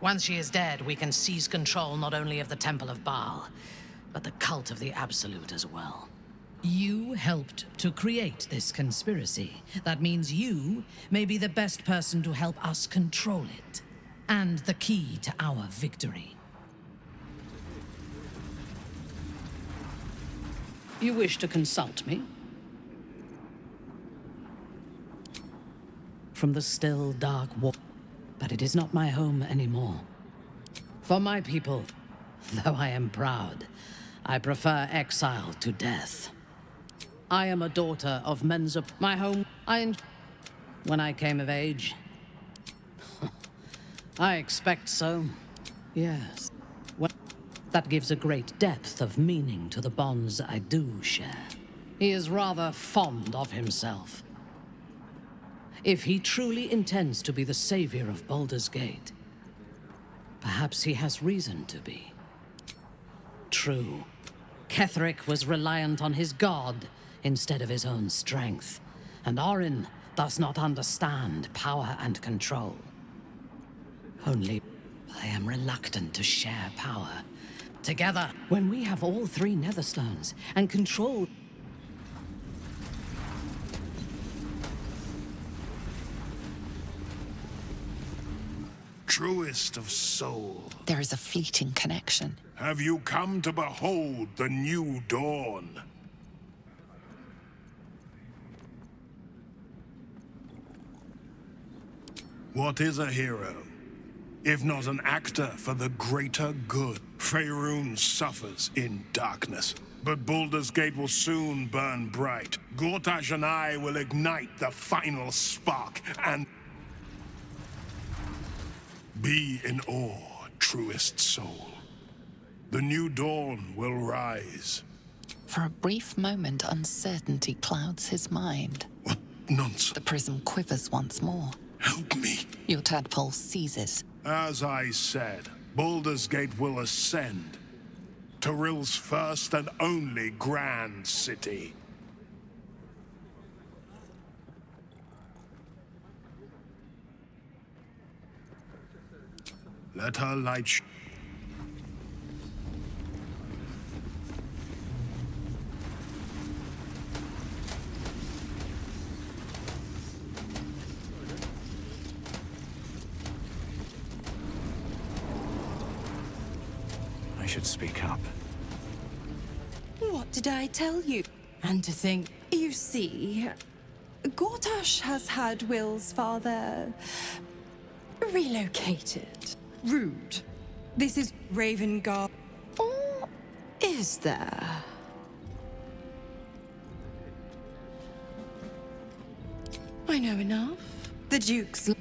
Once she is dead, we can seize control not only of the Temple of Baal, but the cult of the Absolute as well. You helped to create this conspiracy. That means you may be the best person to help us control it, and the key to our victory. You wish to consult me? From the still, dark wall. But it is not my home anymore. For my people, though I am proud, I prefer exile to death. I am a daughter of Menza. My home, when I came of age. I expect so. Yes. That gives a great depth of meaning to the bonds I do share. He is rather fond of himself. If he truly intends to be the savior of Baldur's Gate, perhaps he has reason to be. True, Ketheric was reliant on his god instead of his own strength, and Orin does not understand power and control. Only I am reluctant to share power. Together, when we have all three Netherstones and control... Truest of soul. There is a fleeting connection. Have you come to behold the new dawn? What is a hero, if not an actor for the greater good? Faerun suffers in darkness, but Baldur's Gate will soon burn bright. Gortash and I will ignite the final spark and... Be in awe, truest soul. The new dawn will rise. For a brief moment, uncertainty clouds his mind. What nonsense? The prism quivers once more. Help me. Your tadpole seizes. As I said, Baldur's Gate will ascend. Torill's first and only grand city. Let her light I should speak up. What did I tell you? And to think... You see, Gortash has had Will's father relocated. Rude. This is Ravengard. Or is there? I know enough. The Duke's...